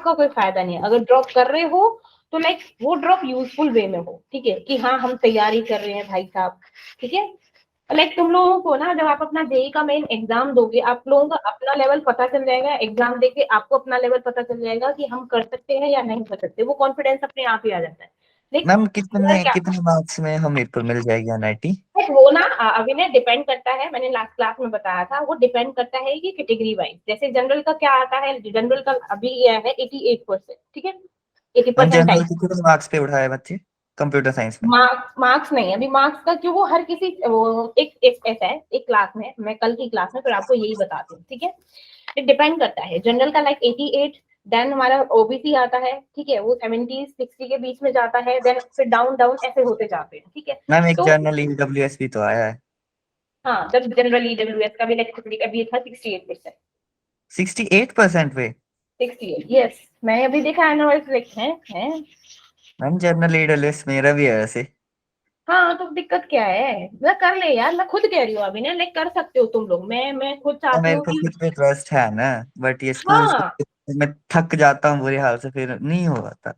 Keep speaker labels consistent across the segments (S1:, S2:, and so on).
S1: का कोई फायदा नहीं है। अगर ड्रॉप कर रहे हो तो लाइक वो ड्रॉप यूजफुल वे में हो, ठीक है, कि हाँ हम तैयारी कर रहे हैं भाई साहब, ठीक है। लाइक तुम लोगों को ना जब आप अपना जेई का मेन एग्जाम दोगे, आप लोगों का अपना लेवल पता चल जाएगा, एग्जाम देके आपको अपना लेवल पता चल जाएगा कि हम कर सकते हैं या नहीं कर सकते, वो कॉन्फिडेंस अपने आप ही आ जाता है।
S2: मैम
S1: लेकिन क्या
S2: कितने मार्क्स में हमें पर मिल जाएगी एनआईटी?
S1: वो ना अभी ने डिपेंड करता है, मैंने लास्ट क्लास में बताया था, वो डिपेंड करता है कि कैटेगरी वाइज। जैसे जनरल का क्या आता है, जनरल का अभी यह है 88%, ठीक है, 80
S2: मैम जनरल
S1: परसेंटाइल।
S2: के कितने मार्क्स पे उठाए बच्चे कंप्यूटर साइंस में?
S1: मार्क्स नहीं, अभी मार्क्स का क्यों, वो हर किसी वो एक ऐसा है, एक क्लास में, मैं कल की क्लास में फिर आपको यही बताती हूँ, ठीक है। इट डिपेंड करता है, जनरल का लाइक 88, देन हमारा ओबीसी आता है, ठीक है, वो 70 60 के बीच में जाता है, देन फिर डाउन डाउन ऐसे होते जाते हैं, ठीक है।
S2: मैम एक
S1: तो
S2: जनरल ईडब्ल्यूएस भी तो आया है।
S1: हाँ, जब जनरल ईडब्ल्यूएस का भी लाइक अभी था 68%।
S2: 68% पे?
S1: 68, यस, मैंने अभी देखा एनुअल सिलेक्शन है।
S2: मैम जनरल ईडब्ल्यूएस मेरा भी है वैसे।
S1: हाँ तो दिक्कत क्या है, मैं कर ले यार, मैं खुद कह रही हूँ अभी ना, लाइक कर सकते हो तुम लोग, मैं खुद चाहती
S2: मेरे
S1: हूँ
S2: को
S1: कि
S2: खुद पे ट्रस्ट है ना, बट ये स्कूल
S1: हाँ।
S2: मैं थक जाता हूँ बुरे हाल से, फिर नहीं हो पाता।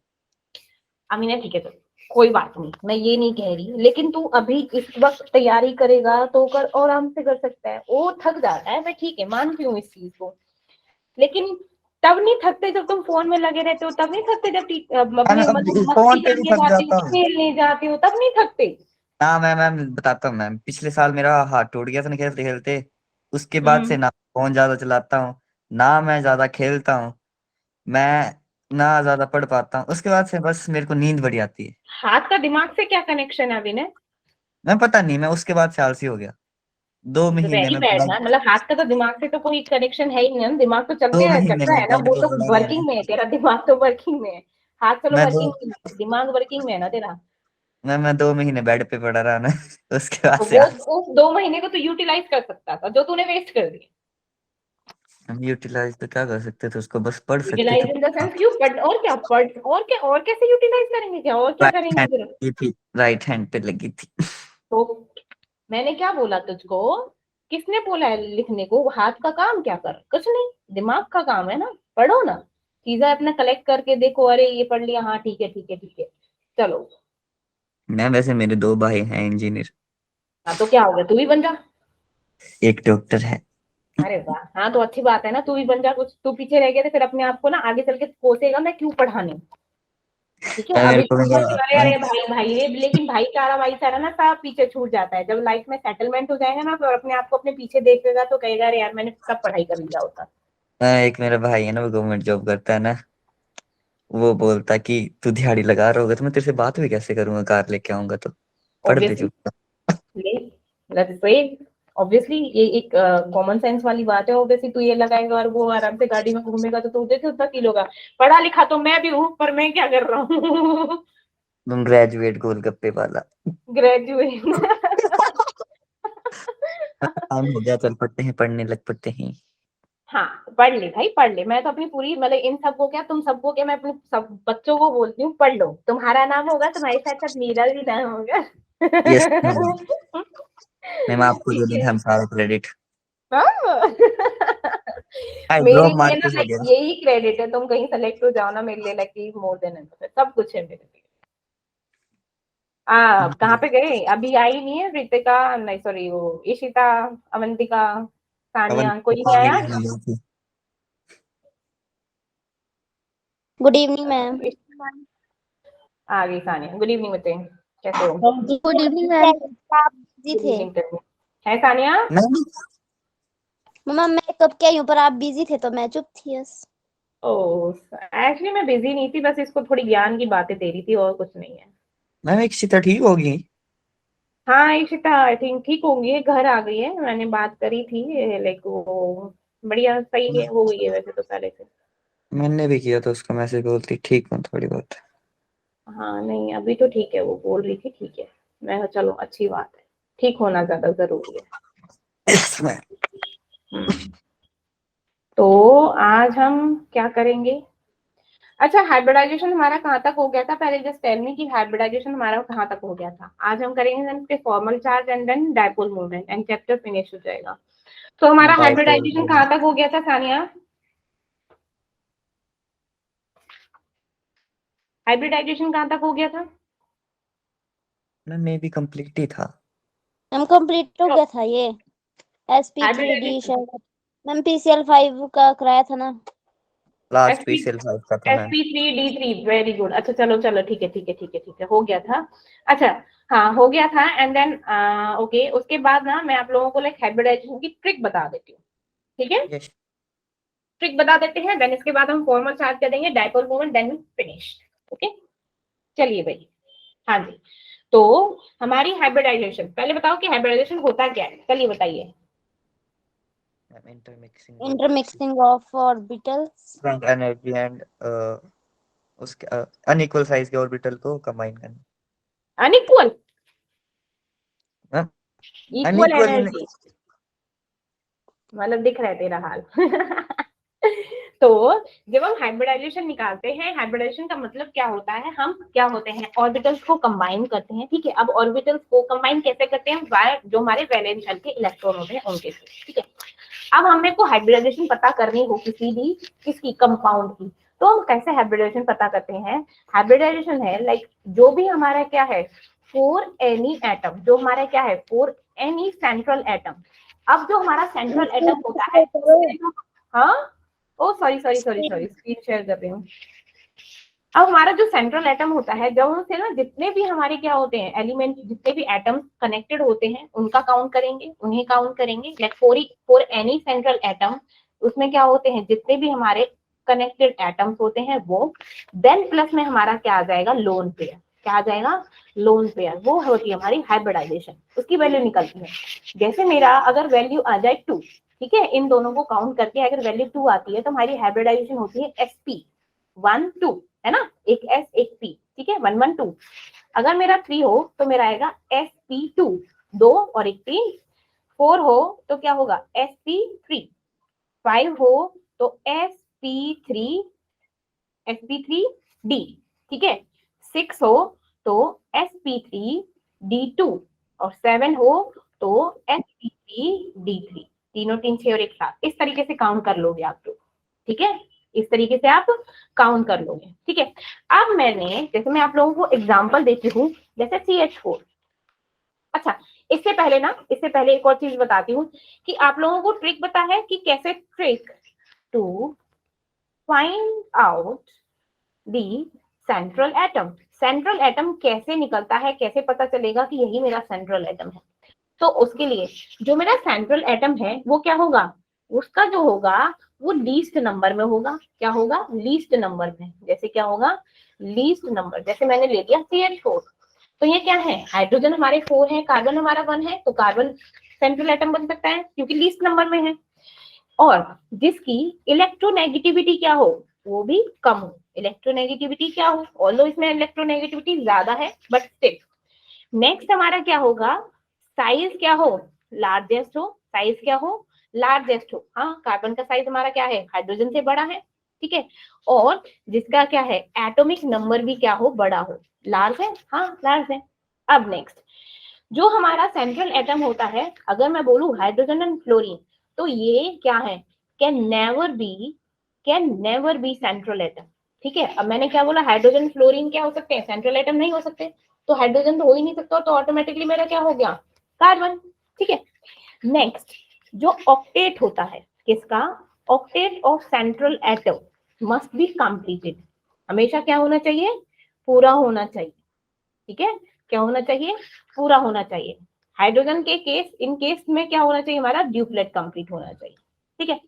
S1: अमीना ठीक है, तो कोई बात नहीं, मैं ये नहीं कह रही, लेकिन तू अभी इस वक्त तैयारी करेगा तो कर, और आराम से कर सकता है। वो थक जाता है, मैं ठीक है मानती हूँ इस चीज को, लेकिन तब नहीं थकते जब तुम फोन में लगे रहते हो, तब नहीं थकते जब
S2: मैं
S1: अपनी
S2: अब
S1: मतलब
S2: फोन
S1: मस्ती
S2: पे भी
S1: करने
S2: थक
S1: जाते हो,
S2: जाता हूँ।
S1: खेलने जाते हो, तब नहीं थकते।
S2: हाँ मैम बताता हूँ मैम, पिछले साल मेरा हाथ टूट गया था ना खेलते खेलते। उसके बाद से
S1: हम्म।
S2: ना फोन ज्यादा चलाता हूँ, ना मैं ज्यादा खेलता हूँ, मैं ना ज्यादा पढ़ पाता हूँ। उसके बाद से बस मेरे को नींद बड़ी आती है।
S1: हाथ का दिमाग से क्या कनेक्शन है अभी ने?
S2: मैं पता नहीं, मैं उसके बाद से आलसी हो गया। 2 महीने
S1: वेरी
S2: में
S1: बैड ना,
S2: बेड
S1: मतलब हाथ का तो दिमाग से तो कोई कनेक्शन है ही नहीं ना, दिमाग तो
S2: दो
S1: चलते है,
S2: महीने
S1: चलता
S2: में
S1: है ना,
S2: बेड
S1: वो
S2: पे
S1: तो
S2: पड़ा
S1: वर्किंग
S2: रहा।
S1: में है, तेरा दिमाग तो वर्किंग में है। हाथ चलो
S2: मैं दो
S1: वर्किंग में है, दिमाग वर्किंग में है ना तेरा।
S2: मैं 2 महीने बेड पे पड़ा रहा ना उसके बाद
S1: तो
S2: से
S1: वो उस 2 महीने को तो यूटिलाइज कर सकता था जो तूने वेस्ट कर दिया।
S2: हम यूटिलाइज तो क्या कर सकते थे, उसको बस पढ़ सकते थे।
S1: Utilise in the sense you पढ़, और क्या पढ़, और क्या, और कैसे यूटिलाइज करेंगे, क्या और क्या
S2: राइट
S1: करेंगे
S2: हैंड
S1: फिर?
S2: की थी, राइट हैंड पे लगी थी।
S1: तो मैंने क्या बोला तुझको, किसने बोला है लिखने को, हाथ का काम क्या कर, कुछ नहीं, दिमाग का काम है ना, पढ़ो ना, चीजें अपना कलेक्ट करके देखो, अरे ये पढ़ लिया, हाँ ठीक है ठीक है ठीक है, चलो।
S2: मैं वैसे मेरे 2 भाई हैं इंजीनियर।
S1: हाँ तो क्या हो गया, तू भी बन जा।
S2: एक डॉक्टर है।
S1: अरे वाह, हाँ तो अच्छी बात है ना, तू भी बन जा, कुछ तू पीछे रह गया तो फिर अपने आप को ना आगे चल के कोसेगा, मैं क्यों पढ़ाने, ठीक है।
S2: मेरे
S1: अभी
S2: को
S1: तो अरे अरे भाई भाई ये, लेकिन भाईचारा ना सब पीछे छूट जाता है, जब लाइफ में सेटलमेंट हो जाएगा ना, तो अपने आप को अपने पीछे देखेगा तो कहेगा अरे यार मैंने कब पढ़ाई कर लिया होता।
S2: एक मेरा भाई है ना, वो गवर्नमेंट जॉब करता है ना। वो बोलता कि तू दिहाड़ी लगा रहा होगा तो मैं तेरे से बात भी कैसे करूंगा, कार लेके आऊंगा तो। पढ़ दे
S1: ऑब्वियसली,
S2: चुप।
S1: ये दैट्स ग्रेट, ऑब्वियसली ये एक कॉमन सेंस वाली बात है। ऑब्वियसली तू ये लगाएगा और वो आराम से गाड़ी में घूमेगा तो तुझे क्यों उतना फील होगा, पढ़ा लिखा तो मैं भी हूँ, पर मैं क्या कर रहा हूँ।
S2: तुम ग्रेजुएट गोलगप्पे वाला।
S1: ग्रेजुएट।
S2: टाइम हो गया, चल पढ़ते हैं, पढ़ने लग पड़ते हैं।
S1: हाँ पढ़ ले भाई पढ़ ले, मैं तो अपनी पूरी मतलब इन सबको क्या, तुम सबको क्या, मैं अपने सब बच्चों को बोलती हूँ पढ़ लो, तुम्हारा नाम होगा, तुम्हारे साथ साथ मेरा भी नाम होगा।
S2: यस मैम, मैम आपको दे
S1: ठीक है।
S2: देंगे हम सारा क्रेडिट।
S1: हाँ।
S2: आई
S1: मेरे
S2: ड्रॉप मार
S1: लिए ना
S2: के हो
S1: लाइक
S2: गया।
S1: यही क्रेडिट है, तुम कहीं सेलेक्ट हो जाओ ना, मेरे लिए लाइक मोर देन एनफ, सब कुछ है मेरे लिए। कहाँ पे गए, अभी आई नहीं है रितिका, नहीं सॉरी वो इशिता, अवंतिका,
S2: अवन
S1: सानिया, कोई नहीं आया?
S2: फैमिली में गई थी।
S3: Good evening ma'am.
S1: आ गई सानिया, गुड इवनिंग बच्चे, कैसे हो?
S3: Good evening ma'am. आप बिजी
S1: गुड
S3: थे?
S1: इवनिंग करनी है सानिया।
S2: मैम
S3: मम्मा मैं कब क्या हूँ, पर आप बिजी थे तो मैं चुप थी बस।
S1: ओह, एक्चुअली मैं बिजी नहीं थी, बस इसको थोड़ी ज्ञान की बातें दे रही थी, और कुछ नहीं है।
S2: मैम एक सीता ठीक होगी?
S1: हाँ इशिता आई थिंक ठीक होंगी, घर आ गई है, मैंने बात करी थी, लाइक वो बढ़िया सही है, हो गई है वैसे तो पहले से।
S2: मैंने भी किया तो उसको मैसेज, बोलती ठीक हूँ थोड़ी बहुत।
S1: हाँ नहीं अभी तो ठीक है, वो बोल रही थी ठीक है, मैं कहा, चलो अच्छी बात है, ठीक होना ज्यादा जरूरी है।
S2: Yes ma'am.
S1: हम्म। तो आज हम क्या करेंगे? अच्छा, हाइब्रिडाइजेशन हमारा कहाँ तक हो गया था, पहले जस्ट टेल मी कि हाइब्रिडाइजेशन हमारा कहाँ तक हो गया था। आज हम करेंगे then formal charge and then dipole movement, and chapter finish हो जाएगा। तो हमारा
S2: डायपोल
S1: हाइब्रिडाइजेशन कहाँ तक हो गया था सानिया? हाइब्रिडाइजेशन कहाँ तक हो गया था?
S2: मैं मे बी कंप्लीट ही था।
S3: मैम कंप्लीट हो गया था ये SP3D
S1: हाइब्रिडाइजेशन
S3: शायद। मैम PCL5 का कराया था ना।
S2: लास्ट
S1: SP
S2: PCL5 का था मैम।
S1: SP3D3 very good. अच्छा चलो चलो ठीक है ठीक है ठीक है ठीक है, हो गया था। अच्छा हाँ हो गया था। एंड देन ओके, उसके बाद ना मैं आप लोगों को लाइक हाइब्रिडाइजेशन की ट्रिक बता देती हूँ, ठीक है?
S2: यस।
S1: ट्रिक बता देते हैं, देन इसके बाद हम फॉर्मल चार्ज कर देंगे, dipole moment, then finish. Okay चलिए भाई। हाँ जी, तो हमारी हाइब्रिडाइजेशन, पहले बताओ कि हाइब्रिडाइजेशन होता क्या है, चलिए बताइए।
S2: Intermixing
S3: intermixing of orbitals.
S2: Energy and उसके अनइक्वल साइज के ऑर्बिटल को कंबाइन करना।
S1: अनइक्वल,
S2: हाँ,
S1: इक्वल
S2: अनइक्वल ही
S1: एनर्जी,
S2: नहीं।
S1: मतलब दिख रहा है तेरा हाल। तो जब हम हाइब्रिडाइजेशन निकालते हैं, हाइब्रिडाइजेशन का मतलब क्या होता है, हम क्या होते हैं ऑर्बिटल्स को कंबाइन करते हैं, ठीक है? अब ऑर्बिटल्स को कंबाइन कैसे करते हैं, जो हमारे वैलेंस शेल के इलेक्ट्रॉन होते हैं उनके साथ, ठीक है? अब हमें को हाइब्रिडाइजेशन पता करनी हो किसी भी किसकी कंपाउंड की, तो हम कैसे हाइब्रिडाइजेशन पता करते हैं? हाइब्रिडाइजेशन है लाइक जो भी हमारा क्या है फॉर एनी एटम, जो हमारा क्या है फॉर एनी सेंट्रल एटम। अब जो हमारा सेंट्रल एटम होता है उसमें जो, हाँ oh sorry sorry sorry sorry screen share कर रही हूँ। अब हमारा जो सेंट्रल एटम होता है, जब उनसे ना जितने भी हमारे क्या होते हैं एलिमेंट, जितने भी एटम्स कनेक्टेड होते हैं उनका काउंट करेंगे, उन्हें काउंट करेंगे like for any central atom. उसमें क्या होते हैं जितने भी हमारे कनेक्टेड एटम्स होते हैं वो, देन प्लस में हमारा क्या आ जाएगा लोन पेयर, क्या आ जाएगा लोन पेयर, वो होती है हमारी हाइब्रिडाइजेशन, उसकी वैल्यू निकलती है। जैसे मेरा अगर वैल्यू आ जाए 2, ठीक है, इन दोनों को काउंट करके अगर वैल्यू 2 आती है तो हमारी हाइब्रिडाइजेशन होती है sp1 2, है ना, एक S एक P, ठीक है 1 1 2। अगर मेरा 3 हो तो मेरा आएगा sp2, 2 और एक 3। 4 हो तो क्या होगा sp3। 5 हो तो sp3d, ठीक है। 6 हो तो sp3d2 और 7 हो तो sp3d3। तीनों 3 6 और एक 7, इस तरीके से काउंट कर लोगे आप लोग, ठीक है? इस तरीके से आप काउंट कर लोगे, ठीक है? अब मैंने जैसे मैं आप लोगों को एग्जांपल देती हूँ, जैसे CH4। अच्छा इससे पहले एक और चीज बताती हूँ कि आप लोगों को ट्रिक पता है कि कैसे trick to find out the central atom, central atom कैसे निकलता है, कैसे पता चलेगा कि यही मेरा सेंट्रल एटम है? तो उसके लिए जो मेरा सेंट्रल एटम है वो क्या होगा, उसका जो होगा वो लीस्ट नंबर में होगा। क्या होगा लीस्ट नंबर में, जैसे क्या होगा लीस्ट नंबर, जैसे मैंने ले लिया CH4, तो ये क्या है हाइड्रोजन हमारे 4 है, कार्बन हमारा 1 है, तो कार्बन सेंट्रल एटम बन सकता है क्योंकि लीस्ट नंबर में है। और जिसकी इलेक्ट्रोनेगेटिविटी क्या हो वो भी कम हो, इलेक्ट्रोनेगेटिविटी क्या हो, ऑल्दो इसमें इलेक्ट्रोनेगेटिविटी ज्यादा है बट स्टिल। नेक्स्ट हमारा क्या होगा, साइज क्या हो लार्जेस्ट हो, साइज क्या हो लार्जेस्ट हो। हाँ कार्बन का साइज हमारा क्या है हाइड्रोजन से बड़ा है, ठीक है। और जिसका क्या है एटॉमिक नंबर भी क्या हो बड़ा हो, लार्ज है, हाँ लार्ज है। अब नेक्स्ट जो हमारा सेंट्रल एटम होता है, अगर मैं बोलूं हाइड्रोजन एंड फ्लोरीन, तो ये क्या है can never be central atom, ठीक है। अब मैंने क्या बोला हाइड्रोजन फ्लोरीन क्या हो सकते हैं सेंट्रल एटम नहीं हो सकते, तो हाइड्रोजन तो हो ही नहीं सकता, तो ऑटोमेटिकली मेरा क्या हो गया कार्बन, ठीक है। नेक्स्ट जो ऑक्टेट होता है किसका, octet of central atom must be completed, हमेशा क्या होना चाहिए पूरा होना चाहिए, ठीक है। क्या होना चाहिए पूरा होना चाहिए। हाइड्रोजन के केस इन केस में क्या होना चाहिए हमारा ड्यूप्लेट कंप्लीट होना चाहिए, ठीक है।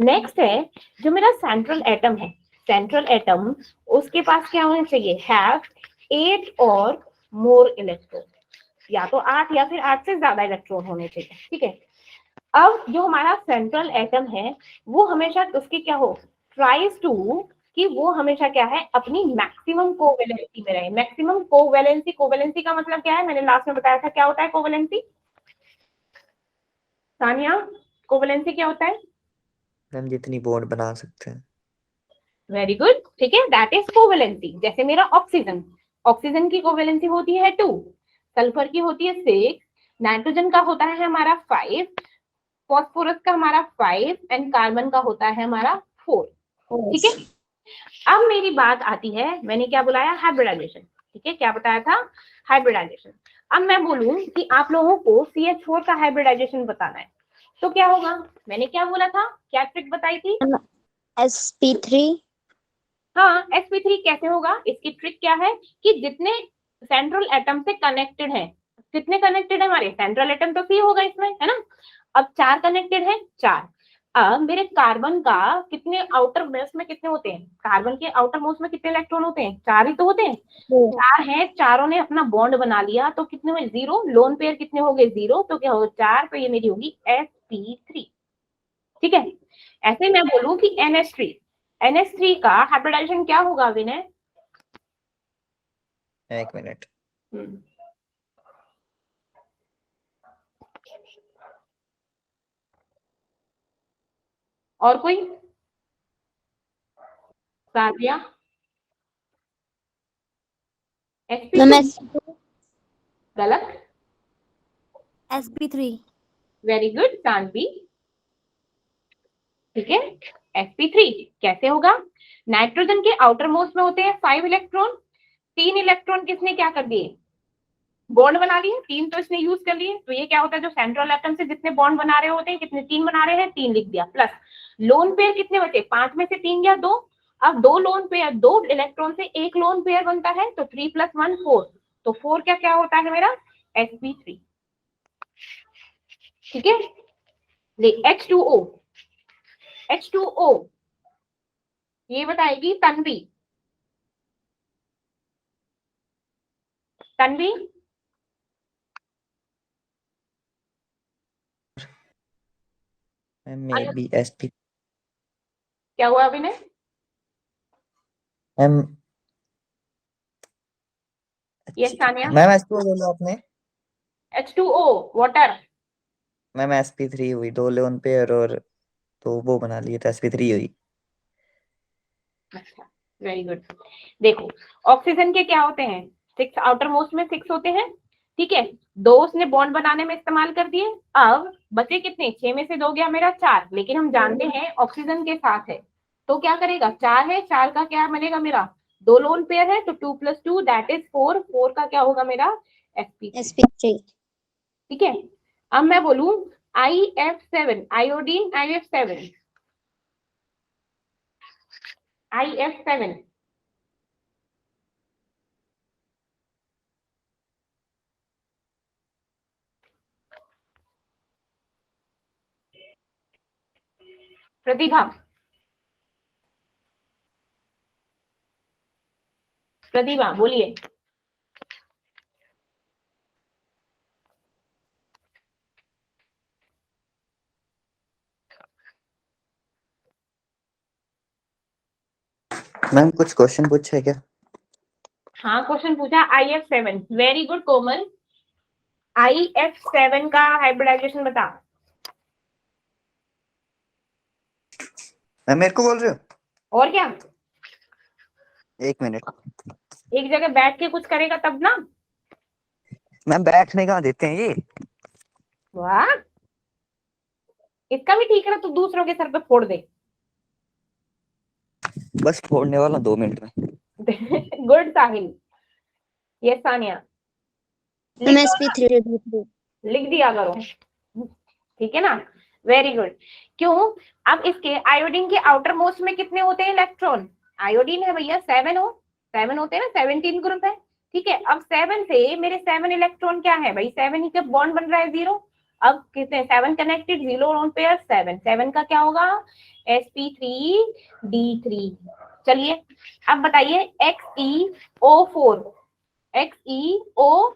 S1: नेक्स्ट है जो मेरा सेंट्रल एटम है, सेंट्रल एटम उसके पास क्या होना चाहिए हैव 8 और मोर इलेक्ट्रॉन, या तो 8 या फिर 8 से ज्यादा इलेक्ट्रॉन होने चाहिए, ठीक है। अब जो हमारा सेंट्रल एटम है वो हमेशा उसके क्या हो ट्राइज टू कि वो हमेशा क्या है अपनी मैक्सिमम कोवेलेंसी में रहे। मैक्सिमम कोवेलेंसी, कोवेलेंसी का मतलब क्या है मैंने लास्ट में बताया था क्या होता है कोवेलेंसी, सानिया कोवेलेंसी क्या होता है?
S2: हम जितनी बॉन्ड बना सकते हैं।
S1: वेरी गुड, ठीक है, दैट इज कोवेलेंसी। जैसे मेरा ऑक्सीजन, ऑक्सीजन की कोवेलेंसी होती है 2, सल्फर की होती है 6, नाइट्रोजन का होता है हमारा 5, फॉस्फोरस का हमारा 5 एंड कार्बन का होता है हमारा 4, ठीक है। अब मेरी बात आती है, मैंने क्या बुलाया, हाइब्रिडाइजेशन। ठीक है, क्या बताया था, हाइब्रिडाइजेशन। अब मैं बोलूं कि आप लोगों को CH4 का हाइब्रिडाइजेशन बताना है, तो क्या होगा, मैंने क्या बोला था, क्या ट्रिक बताई थी,
S3: sp3।
S1: हाँ sp3 कैसे होगा, इसकी ट्रिक क्या है कि जितने सेंट्रल एटम से कनेक्टेड है, कितने कनेक्टेड है हमारे सेंट्रल एटम, तो सी होगा इसमें, है ना। अब 4 कनेक्टेड है, 4। अब मेरे कार्बन का कितने आउटर मोस्ट में कितने होते हैं, कार्बन के आउटर मोस्ट में कितने इलेक्ट्रॉन होते हैं, 4 ही तो होते हैं, 4 है, चारों ने अपना बॉन्ड बना लिया, तो कितने हुए, 0, लोन पेयर कितने हो गए, 0, तो क्या होगा 4, तो ये मेरी होगी sp3। ठीक है, ऐसे मैं बोलूं कि NH3 का हाइब्रिडाइजेशन क्या होगा विनय,
S2: एक मिनट।
S1: और कोई, सादिया,
S3: मैम
S1: sp2 गलत,
S3: sp3।
S1: Very good Saanvi. ठीक है, sp3 कैसे होगा, नाइट्रोजन के आउटर मोस्ट में होते हैं 5 इलेक्ट्रॉन, 3 इलेक्ट्रॉन किसने क्या कर दिए, बॉन्ड बना लिए, 3 तो इसने यूज कर लिए, तो ये क्या होता है, जो सेंट्रल एटम से जितने बॉन्ड बना रहे होते हैं, कितने 3 बना रहे हैं, 3 लिख दिया, प्लस लोन पेयर कितने बचे, 5 में से 3 या 2, अब 2 लोन पेयर, 2 इलेक्ट्रॉन से एक लोन पेयर बनता है, तो 3 + 1 4, तो 4 क्या क्या होता है मेरा, sp3। ठीक है, H2O, H2O ये बताएगी Tanvi, Tanvi
S2: may be sp
S1: क्या हुआ अभी में,
S2: मैम।
S1: ये सानिया,
S2: मैम sp2 बोला आपने,
S1: H2O वाटर,
S2: मैम sp3 हुई, 2 लोन पेयर और तो वो बना लिए तो sp3 हुई।
S1: अच्छा वेरी गुड। देखो ऑक्सीजन के क्या होते हैं, 6 आउटर मोस्ट में 6 होते हैं, ठीक है, 2 उसने बॉन्ड बनाने में इस्तेमाल कर दिए, अब बचे कितने, 6 में से 2 गया मेरा 4, लेकिन हम जानते हैं ऑक्सीजन के साथ है, तो क्या करेगा, 4 है, 4 का क्या बनेगा मेरा, 2 लोन पेयर है, तो 2 + 2 दैट इज 4, 4 का क्या होगा मेरा sp3।
S3: sp3।
S1: ठीक है, अब मैं बोलूं IF7, आयोडीन IF7, IF7 प्रतिभा, प्रतिभा बोलिए,
S2: मैम कुछ क्वेश्चन पूछे क्या?
S1: हाँ क्वेश्चन पूछा IF7, वेरी गुड कोमल, IF7 का हाइब्रिडाइजेशन बता,
S2: मैम मेरे को बोल रहे हो?
S1: और क्या,
S2: एक मिनट।
S1: एक जगह बैठ के कुछ करेगा तब ना,
S2: मैम बैठने कहाँ देते हैं ये?
S1: वाह, इसका भी ठीक है ना, तू दूसरों के सर पे फोड़ दे।
S2: बस फोड़ने वाला 2 मिनट में।
S1: गुड साहिल, ये सानिया,
S3: मैम
S1: लिख दो ना,
S3: sp3।
S1: लिख दिया करो, ठीक है ना, वेरी गुड। क्यों, अब इसके आयोडीन के आउटर मोस्ट में कितने होते हैं इलेक्ट्रॉन, आयोडीन है भैया 7 हो, 7 होते हैं ना, 17 ग्रुप है, ठीक है, अब 7 से मेरे 7 इलेक्ट्रॉन क्या है भाई, 7 ही का बॉन्ड बन रहा है 0, अब कितने 7 कनेक्टेड, 0 लोन पेयर, 7, 7 का क्या होगा sp3d3। चलिए अब बताइए XeO4, XeO4,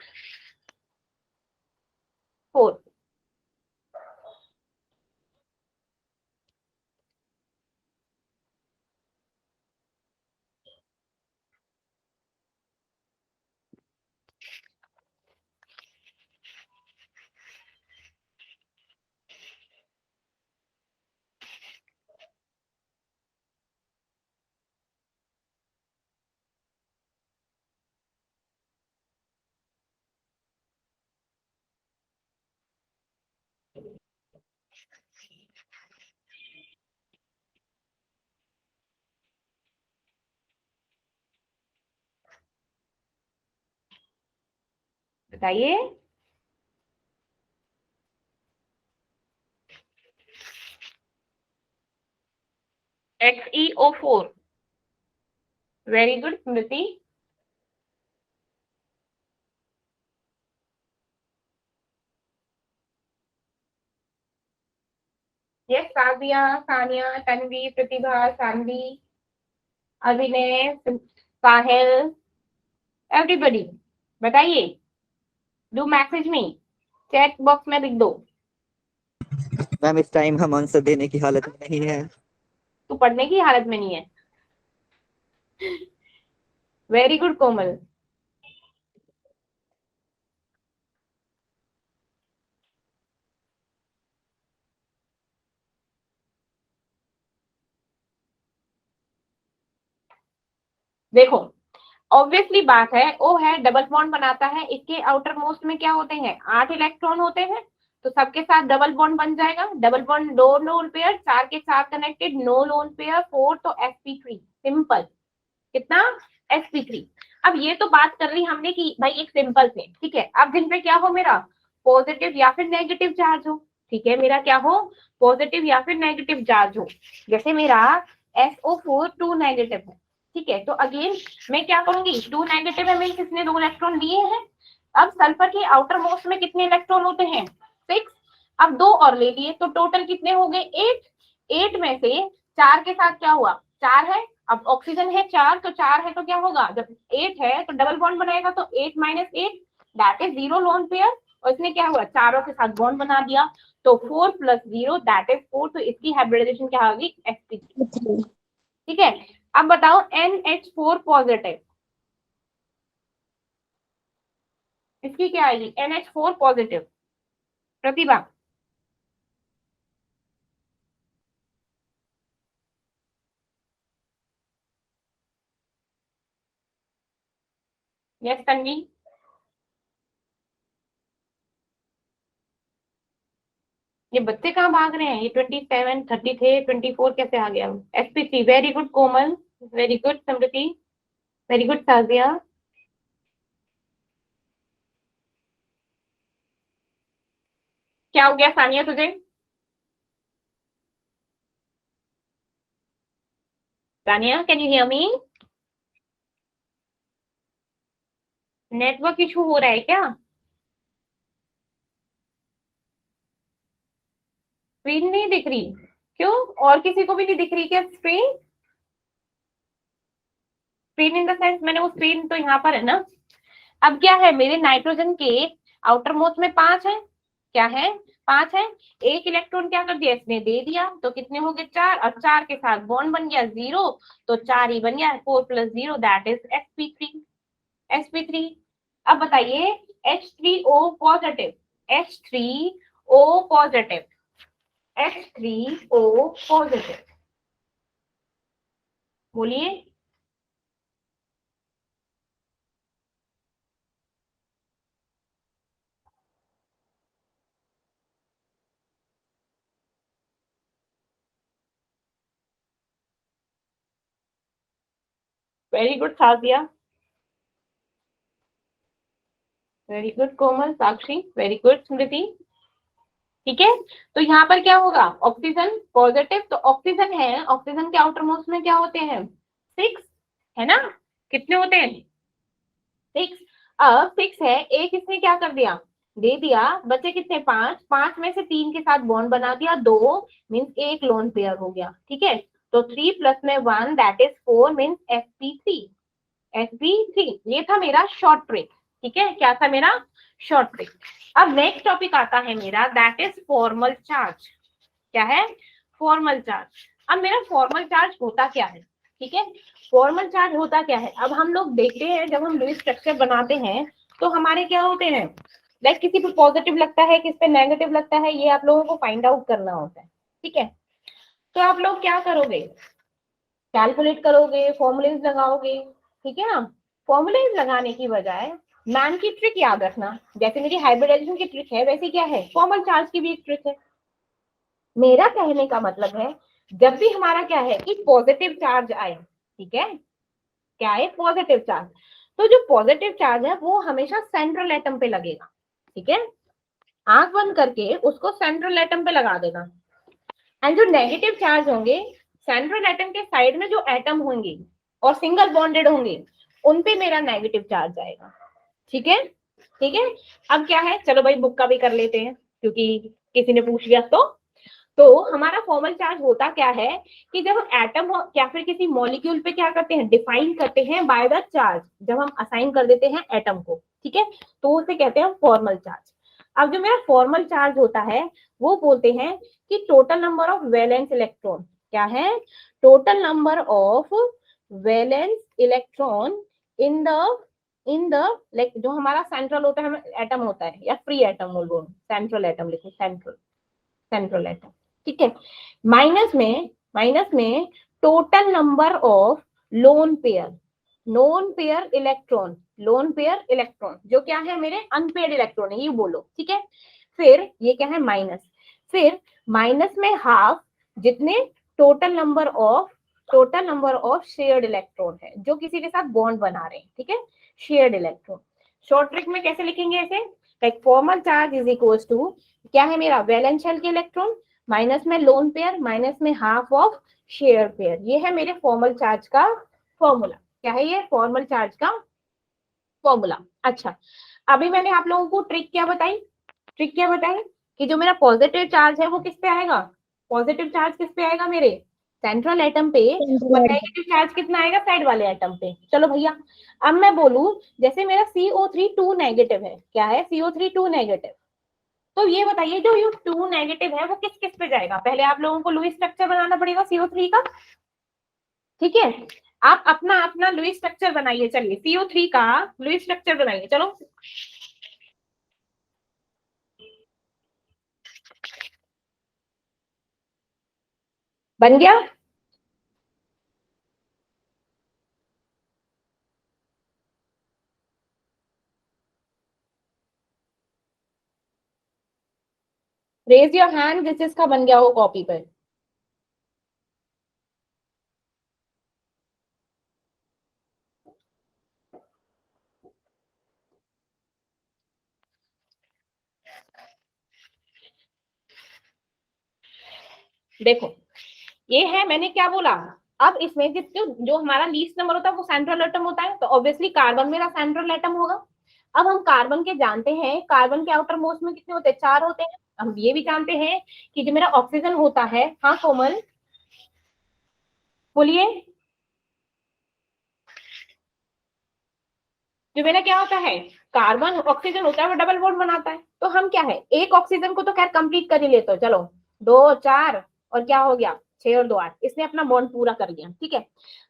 S1: बताइए। XeO4। वेरी गुड स्मृति। यस, सादिया, सानिया, तन्वी, प्रतिभा, सानवी, अभिनय, साहिल, एवरीबडी बताइए। Do message me, chat box में लिख दो।
S2: मैम इस टाइम हम आंसर देने की हालत में नहीं है।
S1: तू पढ़ने की हालत में नहीं है। वेरी गुड कोमल। देखो, ऑब्वियसली बात है, O है डबल बॉन्ड बनाता है, इसके आउटर मोस्ट में क्या होते हैं, 8 इलेक्ट्रॉन होते हैं, तो सबके साथ डबल बॉन्ड बन जाएगा। डबल बॉन्ड 2 लोन पेयर, 4 के साथ कनेक्टेड, नो लोन पेयर, 4 तो sp3 सिंपल। कितना, sp3। अब ये तो बात कर ली हमने कि भाई एक सिंपल से, ठीक है। अब जिन पे क्या हो, मेरा पॉजिटिव या फिर नेगेटिव चार्ज हो, ठीक है, मेरा क्या हो, पॉजिटिव या फिर नेगेटिव चार्ज हो। जैसे मेरा SO4 2 नेगेटिव है, ठीक है, तो अगेन मैं क्या करूंगी, 2 नेगेटिव है, मीन किसने 2 इलेक्ट्रॉन लिए हैं। अब सल्फर के आउटर मोस्ट में कितने इलेक्ट्रॉन होते हैं, 6। अब 2 और ले लिए तो टोटल कितने हो गए, 8। 8 में से 4 के साथ क्या हुआ, 4 है। अब ऑक्सीजन है 4, तो 4 है तो क्या होगा, जब 8 है तो डबल बॉन्ड बनाएगा, तो 8 minus 8 that is 0 lone pair. और इसने क्या हुआ, चारों के साथ बॉन्ड बना दिया, तो 4 प्लस 0 दैट इज 4, तो इसकी हाइब्रिडाइजेशन क्या होगी, sp3। ठीक है, अब बताओ NH4 पॉजिटिव, इसकी क्या आएगी, NH4 पॉजिटिव। प्रतिभा, यस तन्वी। ये बच्चे कहाँ भाग रहे हैं, ये 27 30 थे, 24 कैसे आ गया, sp3। वेरी गुड कोमल, वेरी गुड समृति, वेरी गुड साजिया। क्या हो गया सानिया तुझे, Sania can you hear me. Network issue हो रहा है क्या, स्क्रीन नहीं दिख रही, क्यों, और किसी को भी नहीं दिख रही क्या screen, screen in the sense मैंने वो स्क्रीन तो यहाँ पर है ना। अब क्या है, मेरे नाइट्रोजन के आउटर मोस्ट में 5 है, क्या है, 5 है। एक इलेक्ट्रॉन क्या कर दिया, इसने दे दिया, तो कितने हो गए, 4, और 4 के साथ बॉन्ड बन गया 0, तो 4 ही बन गया, 4 plus 0 that is sp3। sp3। अब बताइए H3O positive, H3O positive, H3O positive, बोलिए। Very good Sajiya, very good Komal, Sakshi, very good Smriti. ठीक है, तो यहाँ पर क्या होगा, ऑक्सीजन पॉजिटिव, तो ऑक्सीजन है, ऑक्सीजन के आउटर मोस्ट में क्या होते हैं, 6 है ना, कितने होते हैं, 6। अब 6 है, एक इसने क्या कर दिया, दे दिया, बचे कितने, 5। 5 में से 3 के साथ बॉन्ड बना दिया, 2 मीन्स एक लोन पेयर हो गया, ठीक है, तो 3 प्लस में 1 that is 4 means sp3। sp3 ये था मेरा शॉर्ट ट्रिक, ठीक है, क्या था मेरा शॉर्ट ट्रिक। अब नेक्स्ट टॉपिक आता है मेरा, दैट इज फॉर्मल चार्ज। क्या है, फॉर्मल चार्ज। अब मेरा फॉर्मल चार्ज होता क्या है, ठीक है, फॉर्मल चार्ज होता क्या है। अब हम लोग देखते हैं, जब हम लुईस स्ट्रक्चर बनाते हैं तो हमारे क्या होते हैं, लाइक किसी पे पॉजिटिव लगता है, किस पे नेगेटिव लगता है, ये आप लोगों को फाइंड आउट करना होता है, ठीक है। तो आप लोग क्या करोगे, कैलकुलेट करोगे, फॉर्मुलेज लगाओगे, ठीक है ना। फॉर्मुलेज लगाने की बजाय मैन की ट्रिक याद रखना, जैसे मेरी हाइब्रिडाइजेशन की ट्रिक है, वैसे क्या है, फॉर्मल चार्ज की भी एक ट्रिक है। मेरा कहने का मतलब है, जब भी हमारा क्या है, एक पॉजिटिव चार्ज आए, ठीक है, क्या है, पॉजिटिव चार्ज, तो जो पॉजिटिव चार्ज है वो हमेशा सेंट्रल एटम पे लगेगा, ठीक है, आंख बंद करके उसको सेंट्रल एटम पे लगा देना। एंड जो नेगेटिव चार्ज होंगे, सेंट्रल एटम के साइड में जो एटम होंगे और सिंगल बॉन्डेड होंगे, उन पे मेरा नेगेटिव चार्ज आएगा, ठीक है, ठीक है। अब क्या है, चलो भाई बुक का भी कर लेते हैं क्योंकि किसी ने पूछ लिया। तो हमारा फॉर्मल चार्ज होता क्या है कि जब एटम या फिर किसी मॉलिक्यूल पे क्या करते हैं, डिफाइन करते हैं बाय द चार्ज, जब हम असाइन कर देते हैं एटम को, ठीक है, तो उसे कहते हैं फॉर्मल चार्ज। अब जो मेरा फॉर्मल चार्ज होता है वो बोलते हैं कि total number of valence electron, क्या है, total number of valence electron in the like जो हमारा सेंट्रल होता है एटम होता है, या फ्री एटम बोलो, सेंट्रल एटम लिखो, सेंट्रल एटम, ठीक है, माइनस में total number of lone pair electron जो क्या है, मेरे अनपेड इलेक्ट्रॉन है, ये बोलो, ठीक है। फिर ये क्या है, माइनस, फिर माइनस में हाफ जितने total number of shared electron है, जो किसी के साथ बॉन्ड बना रहे हैं, ठीक है, शेयर्ड इलेक्ट्रॉन। शॉर्ट ट्रिक में कैसे लिखेंगे ऐसे, like formal charge is equals to, क्या है मेरा, वैलेंस शेल के इलेक्ट्रॉन माइनस में लोन पेयर माइनस में हाफ ऑफ शेयर पेयर। ये है मेरे फॉर्मल चार्ज का फॉर्मूला। क्या है ये, फॉर्मल चार्ज का फॉर्मूला। अच्छा, अभी मैंने आप लोगों को ट्रिक क्या बताई कि जो मेरा पॉजिटिव चार्ज है वो किस पे आएगा, पॉजिटिव चार्ज किस पे आएगा, मेरे सेंट्रल एटम पे, और नेगेटिव चार्ज कितना आएगा, साइड वाले एटम पे। चलो भैया, अब मैं बोलूं जैसे मेरा CO3 2 नेगेटिव है, क्या है, CO3 2 नेगेटिव, तो ये बताइए जो ये 2 नेगेटिव है वो किस किस पे जाएगा। पहले आप लोगों को लुईस स्ट्रक्चर बनाना पड़ेगा CO3 का, ठीक है, आप अपना अपना लुईस स्ट्रक्चर बनाइए। चलिए CO3 का लुईस स्ट्रक्चर बनाइए, चलो बन गया। रेज योर हैंड जिस जिसका बन गया हो कॉपी पे। देखो ये है, मैंने क्या बोला, अब इसमें जो हमारा लीस्ट नंबर होता है वो सेंट्रल एटम होता है, तो ऑब्वियसली कार्बन मेरा सेंट्रल एटम होगा। अब हम कार्बन के जानते हैं, कार्बन के आउटर मोस्ट में कितने होते हैं, 4 होते हैं। हम ये भी जानते हैं कि जो मेरा ऑक्सीजन होता है, हाँ कोमल बोलिए, जो मेरा क्या होता है, कार्बन ऑक्सीजन होता है वो डबल बॉन्ड बनाता है, तो हम क्या है, एक ऑक्सीजन को तो खैर कंप्लीट कर ही लेते हो, चलो 2 4 और क्या हो गया 6 और 2 8, इसने अपना बॉन्ड पूरा कर लिया, ठीक है।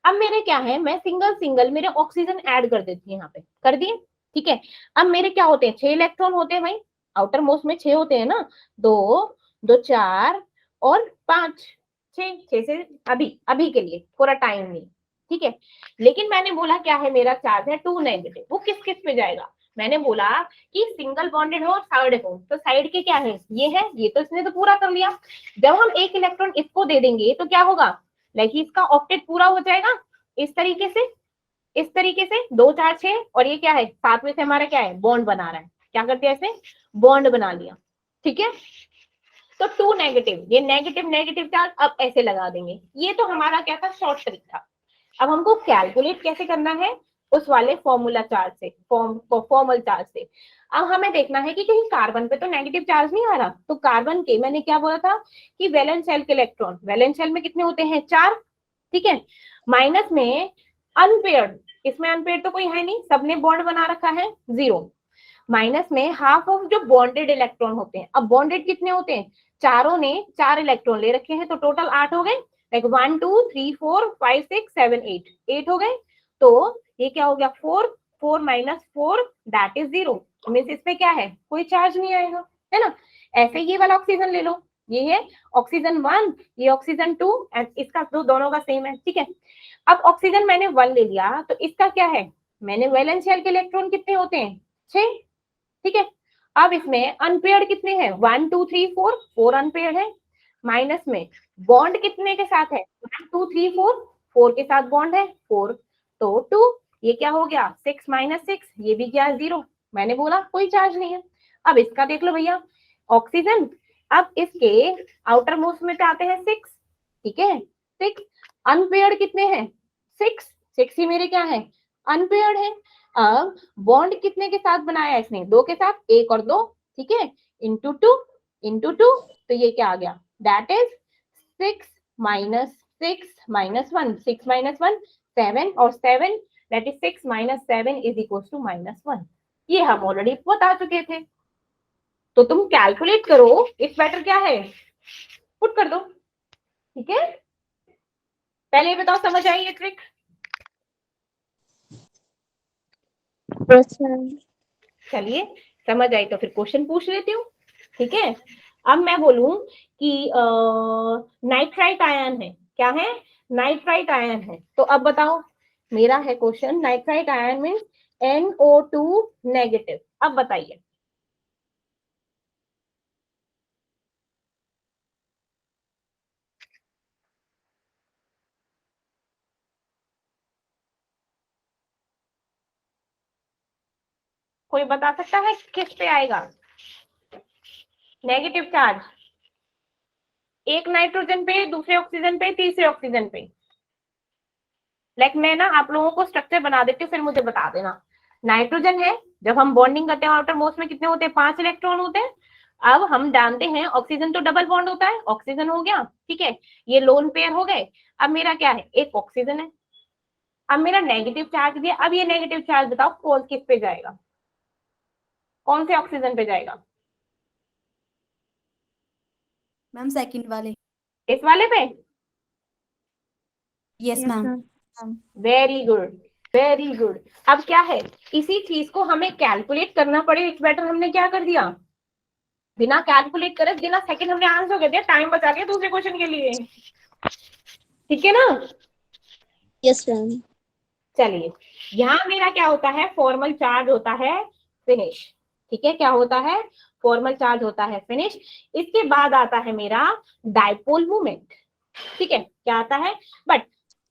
S1: अब मेरे क्या है, मैं सिंगल मेरे ऑक्सीजन ऐड कर देती हूँ, यहाँ पे कर दिए, ठीक है। अब मेरे क्या होते हैं, 6 इलेक्ट्रॉन होते हैं भाई, आउटर मोस्ट में 6 होते हैं ना, 2 2 4 और 5, 6 से अभी अभी के लिए थोड़ा टाइम नहीं, ठीक है। लेकिन मैंने बोला क्या है, मेरा चार्ज है 2 नेगेटिव, वो किस किस पे जाएगा, मैंने बोला कि सिंगल बॉन्डेड हो और साइड हो, तो साइड के क्या है, ये है, ये तो इसने तो पूरा कर लिया। जब हम एक इलेक्ट्रॉन इसको दे देंगे तो क्या होगा, लाइक इसका ऑक्टेट पूरा हो जाएगा, इस तरीके से 2 4 6, और ये क्या है, 7वें से हमारा क्या है, बॉन्ड बना रहा है, क्या करते हैं ऐसे, बॉन्ड बना लिया, ठीक है। तो 2 नेगेटिव, ये नेगेटिव चार्ज अब ऐसे लगा देंगे। ये तो हमारा क्या था, शॉर्ट ट्रिक था। अब हमको कैलकुलेट कैसे करना है, उस वाले फॉर्मूला चार्ज से, फॉर्मल चार्ज से। अब हमें देखना है कि कहीं कार्बन पे तो नेगेटिव चार्ज नहीं आ रहा, तो कार्बन के, मैंने क्या बोला था कि वैलेंस शेल के इलेक्ट्रॉन, वैलेंस शेल में कितने होते हैं, 4, ठीक है, माइनस में अनपेयर्ड, इसमें अनपेयर्ड तो कोई है नहीं, सबने बॉन्ड बना रखा है 0, माइनस में हाफ ऑफ जो बॉन्डेड इलेक्ट्रॉन होते हैं। अब बॉन्डेड कितने होते हैं, चारों ने 4 इलेक्ट्रॉन ले रखे हैं, तो टोटल 8 हो गए, लाइक 1 2 3 4 5 6 7 8 हो गए। तो ये क्या हो गया, 4 4 माइनस 4 दैट इज 0, मींस इस पे क्या है, कोई चार्ज नहीं आएगा, है ना। ऐसे ये वाला ऑक्सीजन ले लो, ये है ऑक्सीजन 1, ये ऑक्सीजन 2, एंड इसका तो दोनों का सेम है, ठीक है। अब ऑक्सीजन मैंने 1 ले लिया, तो इसका क्या है, मैंने वैलेंस शेल के इलेक्ट्रॉन कितने होते हैं, 6, ठीक है। अब इसमें अनपेयर्ड कितने हैं, 1 2 3 4 अनपेयर्ड है, माइनस में बॉन्ड कितने के साथ है, 1 2 3 4 के साथ बॉन्ड है 4, तो 2, ये क्या हो गया 6 माइनस 6, ये भी क्या 0, मैंने बोला कोई चार्ज नहीं है। अब इसका देख लो भैया ऑक्सीजन, अब इसके आउटर मोस्ट में आते हैं 6, ठीक है 6, अनपेयर्ड कितने हैं 6, 6 ही मेरे क्या है अनपेयर्ड है। अब बॉन्ड कितने के साथ बनाया इसने 2 के साथ, 1 और 2, ठीक है इंटू 2 इंटू 2, तो ये क्या आ गया that is 6 minus 6 minus 1, 6 minus 1 7 और 7 that is 6 minus 7 is equal to -1। ये हम ऑलरेडी बता चुके थे, तो तुम कैलकुलेट करो इट्स बेटर क्या है पुट कर दो, ठीक है। पहले ये बताओ समझ आई ये ट्रिक? चलिए समझ आई तो फिर क्वेश्चन पूछ लेती हूँ, ठीक है। अब मैं बोलूं कि नाइट्राइट आयन है, क्या है नाइट्राइट आयन है, तो अब बताओ मेरा है question nitrite ion means NO2 negative. अब बताइए कोई बता सकता है किस पे आएगा नेगेटिव चार्ज? एक नाइट्रोजन पे, दूसरे ऑक्सीजन पे, तीसरे ऑक्सीजन पे। मैं ना आप लोगों को स्ट्रक्चर बना देती हूँ फिर मुझे बता देना। नाइट्रोजन है, जब हम बॉन्डिंग करते हैं आउटर मोस्ट में कितने होते हैं 5 इलेक्ट्रॉन होते हैं। अब हम जानते हैं ऑक्सीजन तो डबल बॉन्ड होता है, ऑक्सीजन हो गया, ठीक है ये लोन पेयर हो गए। अब मेरा क्या है एक ऑक्सीजन है, अब मेरा नेगेटिव चार्ज दिया, अब ये नेगेटिव चार्ज बताओ कौन किस पे जाएगा, कौन से ऑक्सीजन पे जाएगा?
S4: मैम सेकंड वाले।
S1: इस वाले पे।
S4: Yes ma'am.
S1: Very good very good. अब क्या है इसी चीज को हमें कैलकुलेट करना पड़े, इट्स बेटर हमने क्या कर दिया बिना कैलकुलेट करे बिना सेकंड हमने आंसर कर दिया, टाइम बचा दिया दूसरे क्वेश्चन के लिए, ठीक है ना।
S3: Yes ma'am.
S1: चलिए यहाँ मेरा क्या होता है फॉर्मल चार्ज होता है फिनिश, ठीक है क्या होता है फॉर्मल चार्ज होता है फिनिश। इसके बाद आता है मेरा डाइपोल मूवमेंट, ठीक है क्या आता है। बट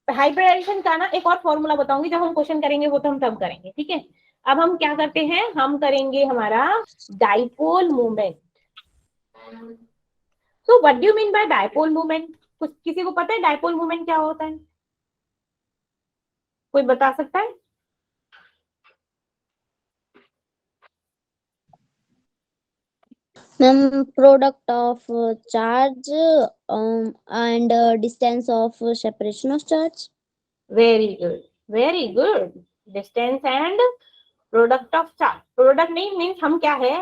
S1: हाइब्रिडाइजेशन का ना एक और फॉर्मूला बताऊंगी, जब हम क्वेश्चन करेंगे वो तो हम तब करेंगे, ठीक है। अब हम क्या करते हैं हम करेंगे हमारा dipole movement. So what do you mean bye dipole movement? कुछ किसी को पता है डाइपोल मूवमेंट क्या होता है? कोई बता सकता है?
S3: Ma'am product of charge and distance of separation of charge.
S1: Very good very good. Distance and product of charge, product नहीं मीन्स हम क्या है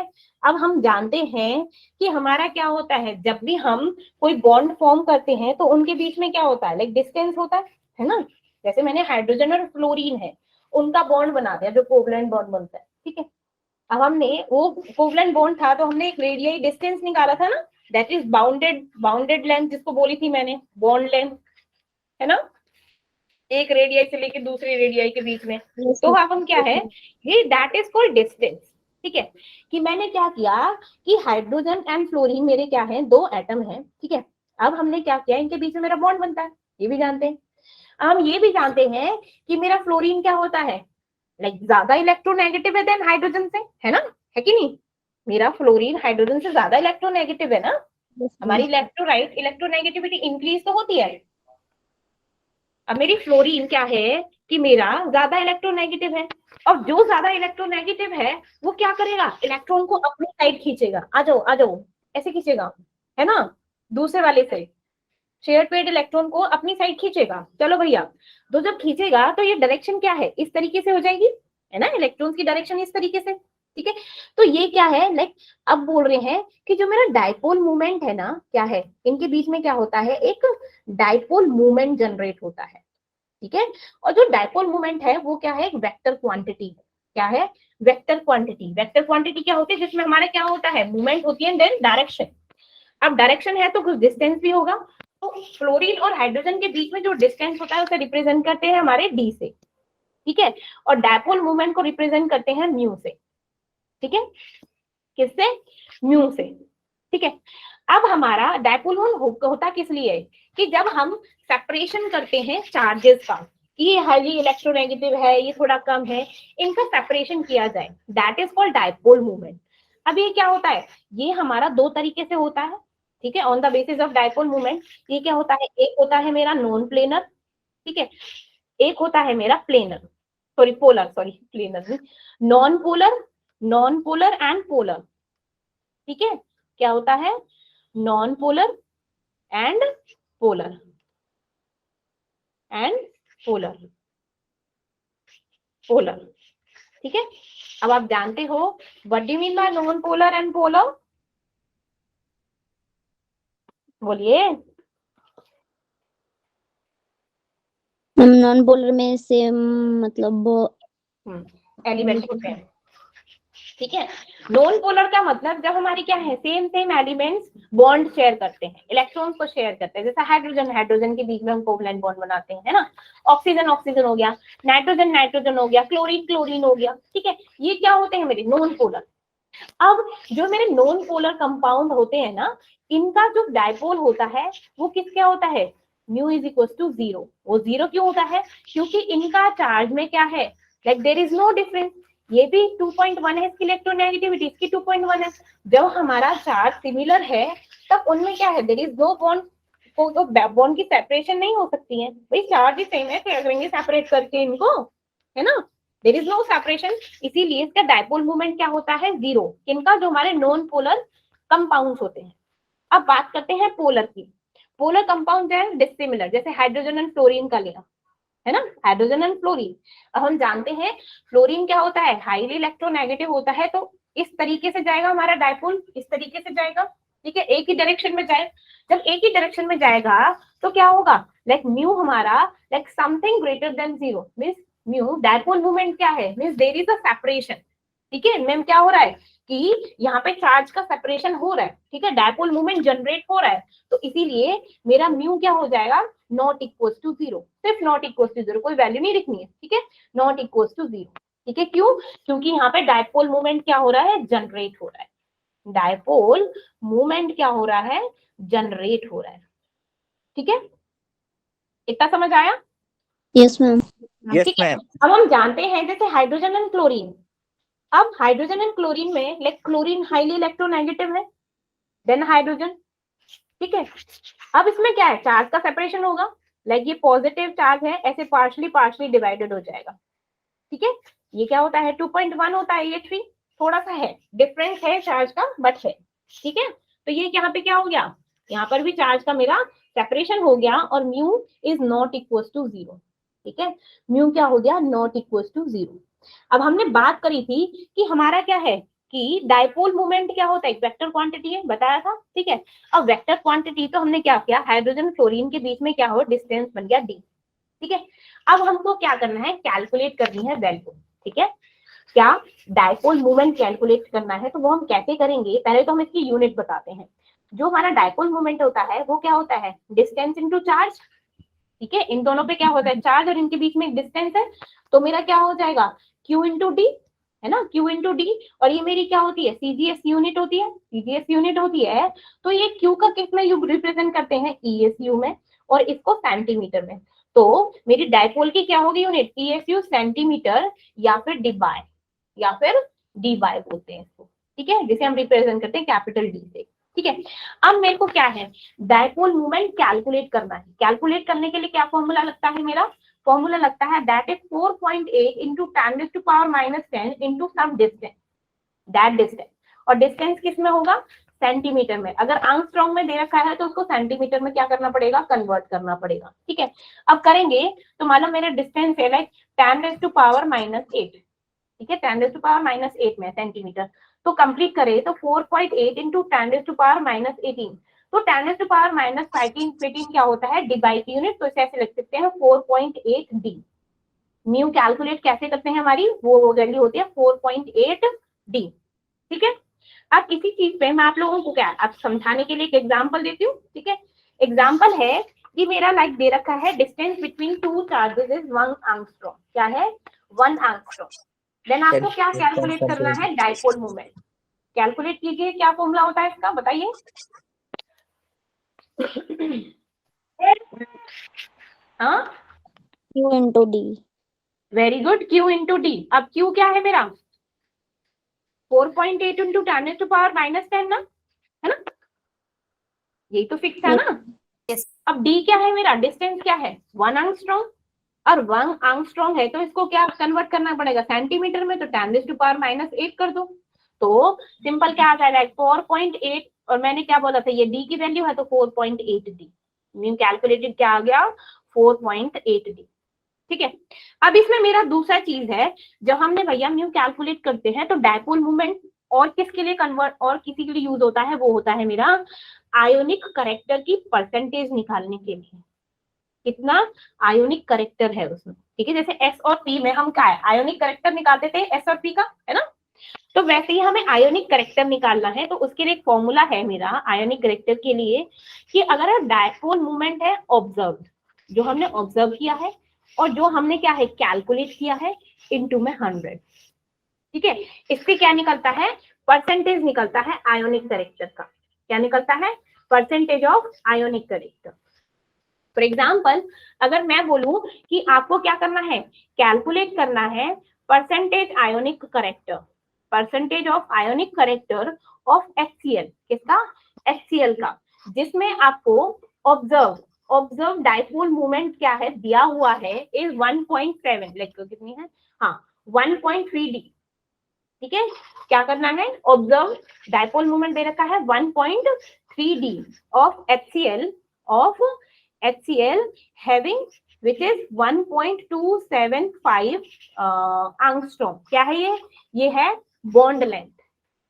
S1: अब हम जानते हैं कि हमारा क्या होता है जब भी हम कोई बॉन्ड फॉर्म करते हैं तो उनके बीच में क्या होता है डिस्टेंस होता है ना। जैसे मैंने हाइड्रोजन और फ्लोरीन है उनका बॉन्ड बना दिया जो कोवलेंट बॉन्ड बनता है, ठीक है। अब हमने वो कोवलेंट बॉन्ड था तो हमने एक रेडियली डिस्टेंस निकाला था ना, दैट इज बाउंडेड लेंथ जिसको बोली थी मैंने बॉन्ड लेंथ, है ना, एक रेडियई से लेके दूसरी रेडियई के बीच में।
S3: Yes,
S1: तो
S3: ma'am.
S1: अब हम क्या है ये दैट इज कॉल्ड डिस्टेंस, ठीक है। कि मैंने क्या किया कि हाइड्रोजन एंड फ्लोरीन मेरे क्या है दो एटम है, ठीक है। अब हमने क्या किया इनके बीच में मेरा बॉन्ड बनता है, ये भी जानते हैं। हम ये भी जानते हैं कि मेरा फ्लोरीन क्या होता है ज्यादा इलेक्ट्रोनेगेटिव है देन हाइड्रोजन से, है ना, है कि नहीं। मेरा फ्लोरीन हाइड्रोजन से ज्यादा इलेक्ट्रोनेगेटिव है ना,
S3: Yes,
S1: हमारी
S3: ma'am.
S1: इलेक्ट्रोनेगेटिविटी इंक्रीज तो होती है। अब मेरी फ्लोरीन क्या है कि मेरा ज्यादा इलेक्ट्रोनेगेटिव है, और जो ज्यादा इलेक्ट्रोनेगेटिव है वो क्या करेगा इलेक्ट्रॉन को अपनी साइड खींचेगा, आ जाओ ऐसे खींचेगा, है ना, दूसरे वाले से शेयर पेड इलेक्ट्रॉन को अपनी साइड खींचेगा। चलो भैया तो जब खींचेगा तो ये डायरेक्शन क्या है इस तरीके से हो जाएगी, है ना, इलेक्ट्रॉन्स की डायरेक्शन इस तरीके से, ठीक है। तो ये क्या है अब बोल रहे हैं कि जो मेरा डाइपोल मूवमेंट है ना क्या है इनके बीच में क्या होता है एक डाइपोल मूवमेंट जनरेट होता है, ठीक है। और जो डाइपोल मूवमेंट है वो क्या है एक वेक्टर क्वांटिटी है, क्या है वेक्टर क्वांटिटी। वेक्टर क्वांटिटी क्या होती है जिसमें हमारा क्या होता है मूवमेंट होती है देन डायरेक्शन। अब डायरेक्शन है तो कुछ डिस्टेंस भी होगा, तो फ्लोरीन और हाइड्रोजन के बीच में जो डिस्टेंस होता है उसे रिप्रेजेंट करते हैं हमारे डी से, ठीक है। और डाइपोल मूवमेंट को रिप्रेजेंट करते हैं म्यू से, ठीक है, किससे म्यू से, ठीक है। अब हमारा डाइपोल होता किस लिए कि जब हम सेपरेशन करते हैं चार्जेस का, कि ये हाईली इलेक्ट्रोनेगेटिव है, ये थोड़ा कम है, इनका सेपरेशन किया जाए, that is called dipole movement. अब ये क्या होता है, ये हमारा दो तरीके से होता है, ठीक है, on the basis of dipole movement. ये क्या होता है, एक होता है मेरा नॉन प्लेनर, ठीक है, एक होता है मेरा planar, sorry polar, sorry planar नहीं, non polar, non polar and polar, ठीक है, क्या होता है, non polar and polar, and polar, polar, ठीक है। अब आप जानते हो what do you mean by non polar and polar, बोलिए।
S3: नॉन पोलर में सेम मतलब
S1: एलिमेंट होते हैं, ठीक है। नॉन पोलर का मतलब जब हमारी क्या है, same same elements bond share करते हैं, इलेक्ट्रॉन्स को शेयर करते हैं, जैसे हाइड्रोजन हाइड्रोजन के बीच में हम कोवलेंट बॉन्ड बनाते हैं, है ना, ऑक्सीजन ऑक्सीजन हो गया, नाइट्रोजन नाइट्रोजन हो गया, क्लोरीन क्लोरीन हो गया, ठीक है, ये क्या होते हैं मेरे नॉन पोलर। अब जो मेरे नॉन पोलर कंपाउंड होते हैं ना, इनका जो डायपोल होता है वो किस क्या होता है, म्यू इज इक्वल टू 0। वो 0 क्यों होता है, क्योंकि इनका चार्ज में क्या है, like there is no difference, ये भी 2.1 है, इसकी इलेक्ट्रोनेगेटिविटी इसकी 2.1 है। जब हमारा चार्ज सिमिलर है तब उनमें क्या है, देयर इज नो बॉन्ड, तो बॉन्ड की सेपरेशन नहीं हो सकती है, भाई चार्ज ही सेम है, क्या करेंगे सेपरेट करके इनको, है ना, देयर इज नो सेपरेशन, इसीलिए इसका डायपोल मूवमेंट क्या होता है, 0, इनका जो हमारे नॉन पोलर कंपाउंड्स होते हैं। अब बात करते हैं पोलर की। पोलर कंपाउंड है डिसिमिलर, जैसे हाइड्रोजन एंड फ्लोरीन का लिया, है ना, हाइड्रोजन एंड फ्लोरीन। अब हम जानते हैं फ्लोरीन क्या होता है, हाईली इलेक्ट्रोनेगेटिव होता है, तो इस तरीके से जाएगा हमारा डायपोल, इस तरीके से जाएगा, ठीक है, एक ही डायरेक्शन में जाए। जब एक ही डायरेक्शन में जाएगा तो क्या होगा, लाइक म्यू हमारा like something greater than 0, means mu dipole movement क्या है, means there is a separation, ठीक है, मैम क्या हो रहा है कि यहाँ पे चार्ज का सेपरेशन हो रहा है, ठीक है, डायपोल मूवमेंट जनरेट हो रहा है, तो इसीलिए मेरा म्यू क्या हो जाएगा, नॉट इक्वल टू 0, सिर्फ नॉट इक्वल टू 0, कोई वैल्यू नहीं लिखनी है, ठीक है, नॉट इक्वल टू 0, ठीक है, क्यों, क्योंकि यहाँ पे डायपोल मूवमेंट क्या हो रहा है, जनरेट हो रहा है, डायपोल मूवमेंट क्या हो रहा है, जनरेट हो रहा है, ठीक है, इतना समझ आया,
S3: यस मैम।
S2: यस
S1: ठीक है।
S2: मैम।
S1: अब हम जानते हैं जैसे हाइड्रोजन एंड क्लोरीन, अब हाइड्रोजन एंड क्लोरीन में लाइक क्लोरीन हाईली इलेक्ट्रोनेगेटिव है देन हाइड्रोजन, ठीक है। अब इसमें क्या है, चार्ज का सेपरेशन होगा, लाइक ये पॉजिटिव चार्ज है, ऐसे पार्शली पार्शली डिवाइडेड हो जाएगा, ठीक है, ये क्या होता है 2.1 होता है, ये 3, थोड़ा सा है डिफरेंस है चार्ज का बट है, ठीक है। तो ये यहाँ पे क्या हो गया, यहाँ पर भी चार्ज का मेरा सेपरेशन हो गया और mu is not equal to 0, ठीक है, म्यू क्या हो गया, नॉट इक्वल टू 0। अब हमने बात करी थी कि हमारा क्या है कि डायपोल मोमेंट क्या होता है, एक वेक्टर क्वांटिटी है, बताया था, ठीक है। अब वेक्टर क्वांटिटी तो हमने क्या किया, हाइड्रोजन फ्लोरीन के बीच में क्या हो, डिस्टेंस बन गया d, ठीक है। अब हमको क्या करना है, कैलकुलेट करनी है वैल्यू, ठीक है, क्या डायपोल मोमेंट कैलकुलेट करना है, तो वो हम कैसे करेंगे, पहले तो हम इसकी यूनिट बताते हैं। जो हमारा डायपोल मोमेंट होता है वो क्या होता है, डिस्टेंस इनटू चार्ज, ठीक है, इन दोनों पे क्या होता है, चार्ज और इनके बीच में एक डिस्टेंस है, तो मेरा क्या हो जाएगा, Q इंटू डी, है ना, Q इंटू डी, और ये मेरी क्या होती है, सीजीएस यूनिट होती है, सीजीएस यूनिट होती है, तो ये Q का किस में यू रिप्रेजेंट करते हैं, ESU में, और इसको सेंटीमीटर में, तो मेरी डायपोल की क्या होगी यूनिट, ESU सेंटीमीटर, या फिर डिबाई, या फिर डीबाई बोलते हैं इसको, ठीक है, जिसे हम रिप्रेजेंट करते हैं कैपिटल डी से, ठीक है। अब मेरे को क्या है, डायपोल मोमेंट कैलकुलेट करना है, कैलकुलेट करने के लिए क्या फॉर्मूला लगता है, मेरा फॉर्मूला लगता है that is 4.8 into 10⁻⁻10 into some distance, that distance, और डिस्टेंस किस में होगा, सेंटीमीटर में, अगर आर्मस्ट्रांग में दे रखा है तो उसको सेंटीमीटर में क्या करना पड़ेगा, कन्वर्ट करना पड़ेगा, ठीक है। अब करेंगे तो मालूम मेरा डिस्टेंस है लाइक 10⁻⁸, ठीक है, 10⁻⁸ में सेंटीमीटर, तो कंप्लीट करें तो 4.8 इंटू 10⁻⁻18, तो 10⁻⁻15 क्या होता है, डिबाई की यूनिट, तो इसे ऐसे लिख सकते हैं 4.8 डी। म्यू कैलकुलेट कैसे करते हैं, हमारी वो वैल्यू होती है 4.8 डी, ठीक है। अब इसी चीज पे मैं आप लोगों को क्या अब समझाने के लिए एक एग्जांपल देती हूँ, ठीक है। एग्जांपल है कि मेरा लाइक दे रखा है distance between two charges is 1 angstrom, क्या है 1 एंगस्ट्रॉम, देन आपको क्या कैलकुलेट करना है, डायपोल मोमेंट, कैलकुलेट कीजिए, क्या फॉर्मूला होता है इसका बताइए। हाँ
S3: Q into D.
S1: Very good, Q into D. अब Q क्या है मेरा 4.8 इंटू 10⁻⁻10 ना, है ना, यही तो फिक्स है
S3: Yes.
S1: ना।
S4: Yes.
S1: अब D क्या है मेरा, डिस्टेंस क्या है 1 एंगस्ट्रॉम, और 1 एंगस्ट्रॉम है तो इसको क्या कन्वर्ट करना पड़ेगा सेंटीमीटर में, तो 10⁻⁸ कर दो। तो सिंपल क्या आ जाएगा 4.8, और मैंने क्या बोला था ये D की वैल्यू है तो 4.8 D, मीन कैलकुलेटेड क्या आ गया 4.8 D। ठीक है, अब इसमें मेरा दूसरा चीज है, जब हमने भैया म्यू कैलकुलेट करते हैं तो डायपोल मोमेंट और किसके लिए कन्वर्ट और किसी के लिए यूज होता है, वो होता है मेरा आयोनिक करेक्टर की परसेंटेज निकालने के लिए, कितना आयोनिक करेक्टर है उसमें। ठीक है, जैसे एस और पी में हम क्या है आयोनिक करेक्टर निकालते थे एस और पी का, है ना, तो वैसे ही हमें आयोनिक करेक्टर निकालना है, तो उसके लिए एक फॉर्मूला है मेरा आयोनिक करेक्टर के लिए कि अगर डायपोल मूवमेंट है ऑब्जर्व, जो हमने ऑब्जर्व किया है और जो हमने क्या है कैलकुलेट किया है इनटू में 100, ठीक है, इससे क्या निकलता है परसेंटेज निकलता है आयोनिक करेक्टर का। क्या निकलता है percentage of ionic character. For example अगर मैं बोलूं कि आपको क्या करना है कैलकुलेट करना है percentage ionic character, percentage of ionic character of HCl, किसका HCl का, जिसमें आपको ऑब्जर्व डाइपोल मोमेंट क्या है दिया हुआ है इज 1.7, लाइक कितनी है हाँ 1.3 D। ठीक है, क्या करना है ऑब्जर्व डाइपोल मोमेंट दे रखा है 1.3 D of HCl having which is 1.275 angstrom। क्या है ये है bond length,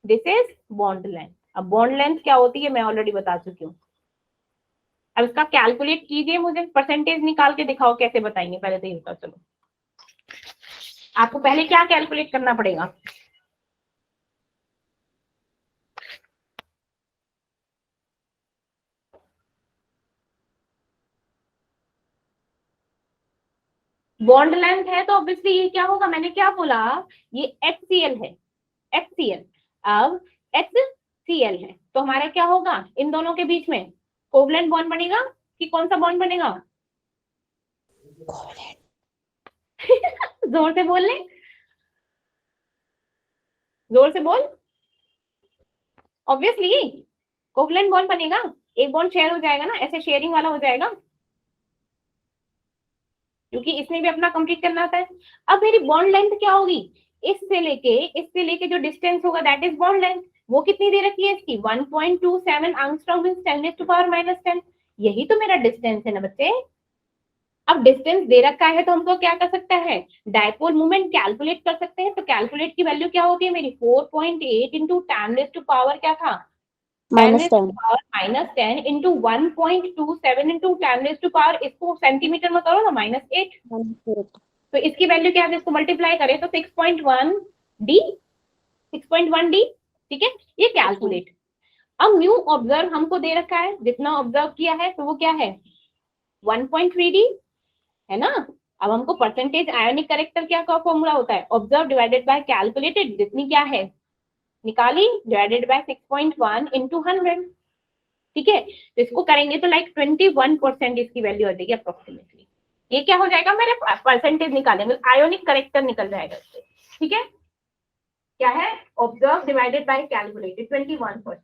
S1: this is bond length. अब बॉन्ड लेंथ क्या होती है मैं ऑलरेडी बता चुकी हूँ। अब इसका कैलकुलेट कीजिए, मुझे परसेंटेज निकाल के दिखाओ कैसे बताएंगे, पहले तो ये बताओ। चलो आपको पहले क्या कैलकुलेट करना पड़ेगा, बॉन्ड लेंथ है तो ऑब्वियसली ये क्या होगा, मैंने क्या बोला ये HCl है, HCl। अब HCl है तो हमारा क्या होगा इन दोनों के बीच में कोवलेंट बॉन्ड बनेगा कि कौन सा बॉन्ड बनेगा जोर से बोल ले, जोर से बोल। ऑब्वियसली कोवलेंट बॉन्ड बनेगा, एक बॉन्ड शेयर हो जाएगा ना, ऐसे शेयरिंग वाला हो जाएगा, क्योंकि इसने भी अपना कंप्लीट करना होता है। अब मेरी बॉन्ड लेंथ क्या होगी, इससे लेके जो डिस्टेंस होगा दैट इज बॉन्ड लेंथ। वो कितनी दे रखी है इसकी 1.27 एंगस्ट्रॉम इन 10⁻⁻10। यही तो मेरा डिस्टेंस है ना बच्चे। अब डिस्टेंस दे रखा है तो हमको क्या कर सकता है डायपोल मोमेंट कैलकुलेट कर सकते हैं। तो कैलकुलेट की वैल्यू क्या होती है मेरी 4.8 इंटू 10⁻⁻ क्या था
S3: -10.
S1: -10 इंटू 1.27 इंटू 10⁻⁻, इसको सेंटीमीटर में करो ना -8,
S3: -8.
S1: तो इसकी वैल्यू क्या है, इसको मल्टीप्लाई करें तो 6.1 D। ठीक है, ये कैलकुलेट। अब म्यू ऑब्जर्व हमको दे रखा है, जितना ऑब्जर्व किया है तो वो क्या है 1.3 D, है ना। अब हमको परसेंटेज आयोनिक करेक्टर क्या का फॉर्मूला होता है ऑब्जर्व डिवाइडेड बाय कैलकुलेटेड, जितनी क्या है निकाली डिवाइडेड बाय 6.1 इंटू 100। ठीक है, तो इसको करेंगे तो लाइक 21% इसकी वैल्यू आ जाएगी अप्रोक्सीमेटली। ये क्या हो जाएगा मेरे परसेंटेज निकालेंगे आयोनिक करेक्टर निकल जाएगा इससे। ठीक है, क्या है ऑब्जर्व डिवाइडेड बाय कैलकुलेटेड 21%।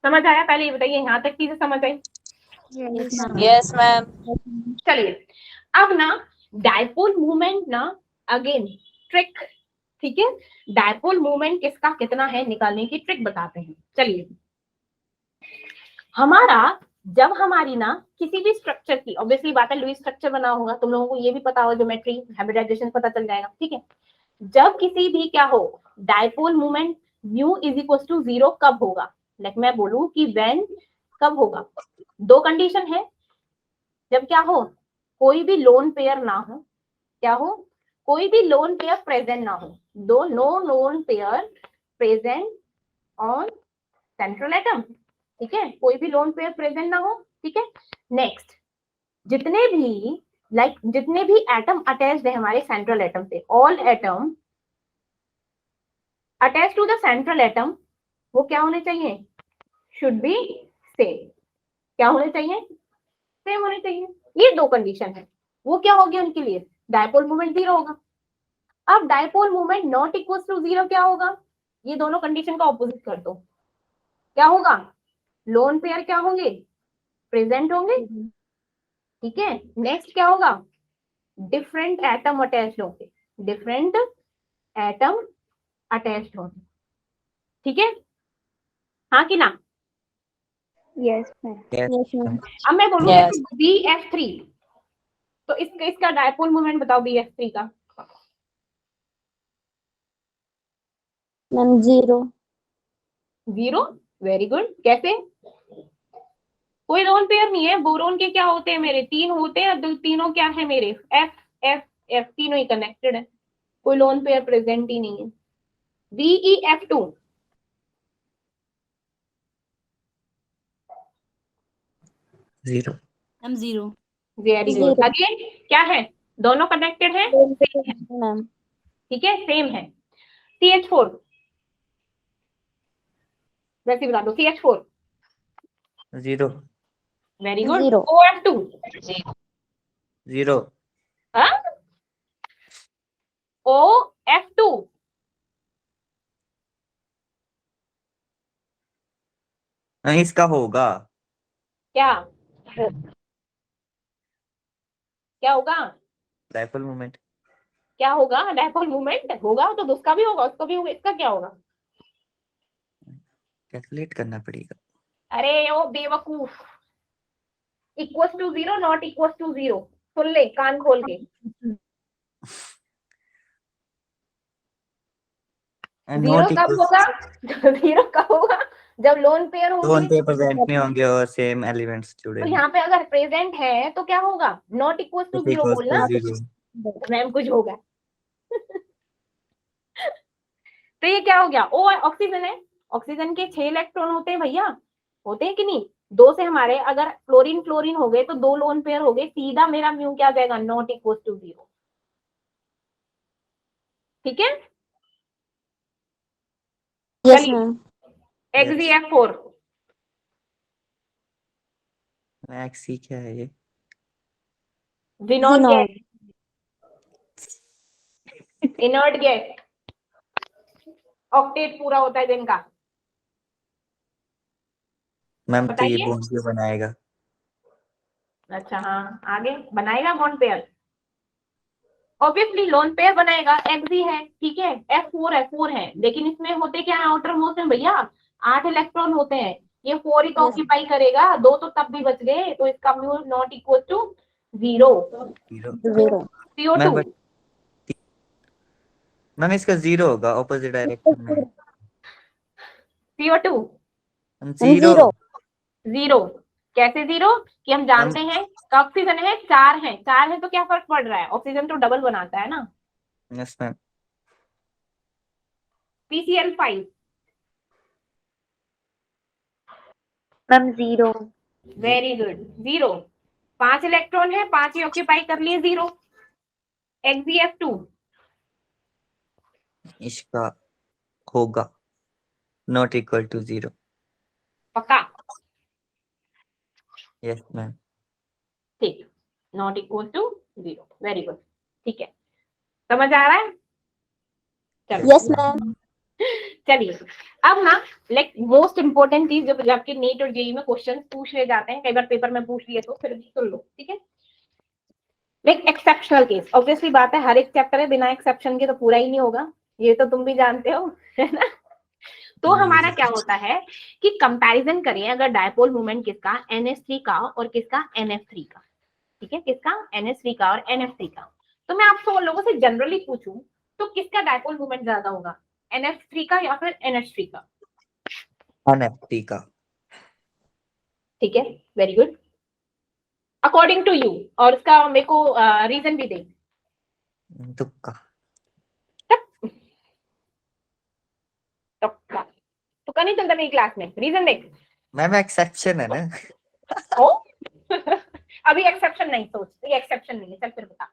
S1: समझ आया, पहले ये बताइए यहाँ तक चीजें समझ आई।
S5: Yes ma'am.
S1: चलिए अब ना डायपोल मूवमेंट ना अगेन ट्रिक, ठीक है, डायपोल मूवमेंट किसका कितना है निकालने की ट्रिक बताते हैं। चलिए हमारा जब हमारी ना किसी भी स्ट्रक्चर की ऑब्वियसली बात है लुईस स्ट्रक्चर बना होगा, तुम लोगों को ये भी पता होगा ज्योमेट्री हाइब्रिडाइजेशन पता चल जाएगा। ठीक है, जब किसी भी क्या हो dipole movement mu is equal to 0 कब होगा, लाइक मैं बोलूं कि व्हेन कब होगा, दो कंडीशन है, जब क्या हो कोई भी लोन पेयर ना हो, क्या हो कोई भी लोन पेयर प्रेजेंट ना हो, दो no lone pair present on central atom. ठीक है, कोई भी लोन पेयर प्रेजेंट ना हो। ठीक है, नेक्स्ट जितने भी एटम अटैच्ड है हमारे सेंट्रल एटम से, all atom attach to the central atom, वो क्या होने चाहिए शुड बी सेम। क्या होने चाहिए सेम होने चाहिए। ये दो कंडीशन है, वो क्या होगी उनके लिए, डायपोल मोमेंट 0 होगा। अब dipole moment not equal to 0 क्या होगा, ये दोनों कंडीशन का ऑपोजिट कर दो, क्या होगा, लोन पेयर क्या होंगे, प्रेजेंट होंगे, ठीक है। नेक्स्ट क्या होगा, डिफरेंट एटम अटैच्ड होंगे, डिफरेंट एटम अटैच्ड होंगे, ठीक है, हाँ कि ना।
S3: Yes, ma'am.
S2: Yes,
S3: Yes, ma'am.
S2: ma'am.
S1: अब मैं बोलूँ
S5: Yes.
S1: जैसे BF3, तो इसका डायपोल मोमेंट बताओ BF3 का।
S3: Ma'am, 0.
S1: 0, very good. कैसे, कोई लोन पेयर नहीं है, बोरोन के क्या होते हैं मेरे, 3 होते हैं, तीनों क्या है मेरे, एफ एफ एफ, तीनों ही कनेक्टेड है, कोई लोन पेयर प्रेजेंट ही नहीं है। BeF2,
S2: 0.
S4: Ma'am 0।
S1: Very good.
S3: 0.
S1: Again क्या है, दोनों कनेक्टेड है,
S3: Ma'am.
S1: ठीक है, सेम है। CH4, वैसे बता दो, CH4,
S2: 0.
S1: Very good.
S3: 0.
S1: OF2,
S2: 0.
S1: OF2,
S2: नहीं, इसका होगा
S1: क्या क्या होगा,
S2: डायपोल मोमेंट।
S1: क्या होगा, डायपोल मूवमेंट होगा, तो उसका भी होगा, उसका भी होगा, इसका क्या होगा,
S2: कैलकुलेट करना पड़ेगा।
S1: अरे ओ बेवकूफ, equal to 0 not equal to 0, सुन ले कान खोल के, जीरो
S2: नॉट
S1: कब
S2: इक्वल
S1: होगा, 0 कब होगा, जब लोन पेयर
S2: तो
S1: होंगे।
S2: उन पे प्रेजेंट नहीं होंगे और सेम एलिमेंट्स जुड़े
S1: तो
S2: हैं।
S1: यहाँ पे अगर प्रेजेंट है तो क्या होगा, not equal to 0
S2: equals to
S1: बोलना,
S2: 0।
S1: मैम कुछ होगा। तो ये क्या हो गया, ओ ऑक्सीजन है, ऑक्सीजन के 6 इलेक्ट्रॉन होते हैं भैया, होते हैं कि नहीं, 2 से हमारे अगर फ्लोरीन फ्लोरीन हो गए तो 2 लोन पेयर हो गए, सीधा मेरा म्यू क्या आ जाएगा, नॉट इक्वल टू 0, ठीक है।
S3: Yes,
S1: चलिए
S3: ma'am.
S1: XeF4,
S2: मैक्सी क्या है ये?
S1: Xenon
S3: Xenon.
S1: Gas, inert gas, octet पूरा होता है जिनका,
S2: मैम तो ये
S1: बताइए।
S2: बॉन्ड क्यों बनाएगा?
S1: अच्छा हाँ, आगे बनाएगा bond pair, obviously lone pair बनाएगा, Xe है, ठीक है, F4 है, लेकिन इसमें होते क्या है, आउटर मोस्ट में भैया 8 इलेक्ट्रॉन होते हैं, ये 4 ही तो
S3: Yes.
S1: ऑक्यूपाई करेगा, 2 तो तब भी बच गए, तो इसका mu not equal to 0।
S2: 0।
S3: 0.
S2: Ma'am
S1: CO2,
S2: ma'am इसका 0 होगा ऑपोजिट डायरेक्शन में।
S1: CO2
S2: हम
S3: Ma'am,
S2: 0।
S3: 0.
S1: 0, कैसे 0, कि हम जानते
S2: हम
S1: हैं कि ऑक्सीजन है, 4 है, 4 है तो क्या फर्क पड़ रहा है, ऑक्सीजन तो डबल बनाता है ना।
S2: Yes ma'am.
S1: PCl5,
S3: Ma'am, 0.
S1: Very good, 0, 5 electron है, 5 ही ऑक्यूपाई कर लिए, 0। XeF2,
S2: इसका होगा नॉट इक्वल टू 0।
S1: पक्का,
S2: यस मैम।
S1: ठीक, not equal to 0, very good, ठीक है, समझ आ रहा है। चलो
S3: Yes, ma'am.
S1: चलिए, अब ना लाइक मोस्ट इंपोर्टेंट चीज, जब आपके नीट और जेई में क्वेश्चन पूछ ले जाते हैं, कई बार पेपर में पूछ लिए, तो फिर भी सुन लो, ठीक है। लाइक एक्सेप्शनल केस, ऑब्वियसली बात है, हर एक चैप्टर है, बिना एक्सेप्शन के तो पूरा ही नहीं होगा, ये तो तुम भी जानते हो, है ना। तो हमारा क्या होता है कि कंपैरिजन करें अगर डायपोल मोमेंट किसका, NH3 का और किसका, NF3 का, ठीक है, किसका, NH3 का और NF3 का। तो मैं आप सब लोगों से जनरली पूछूं तो किसका डायपोल मोमेंट ज्यादा होगा, NF3 का या फिर NH3 का,
S2: NFT का।
S1: ठीक है, very good, according to you, और इसका मेरे को रीजन भी दे।
S2: तुक्का।
S1: तो नहीं चलता मेरी क्लास में, रीजन देख।
S2: मैम एक्सेप्शन है ना?
S1: ओ अभी एक्सेप्शन नहीं, सोच ये एक्सेप्शन नहीं है, चल फिर बता।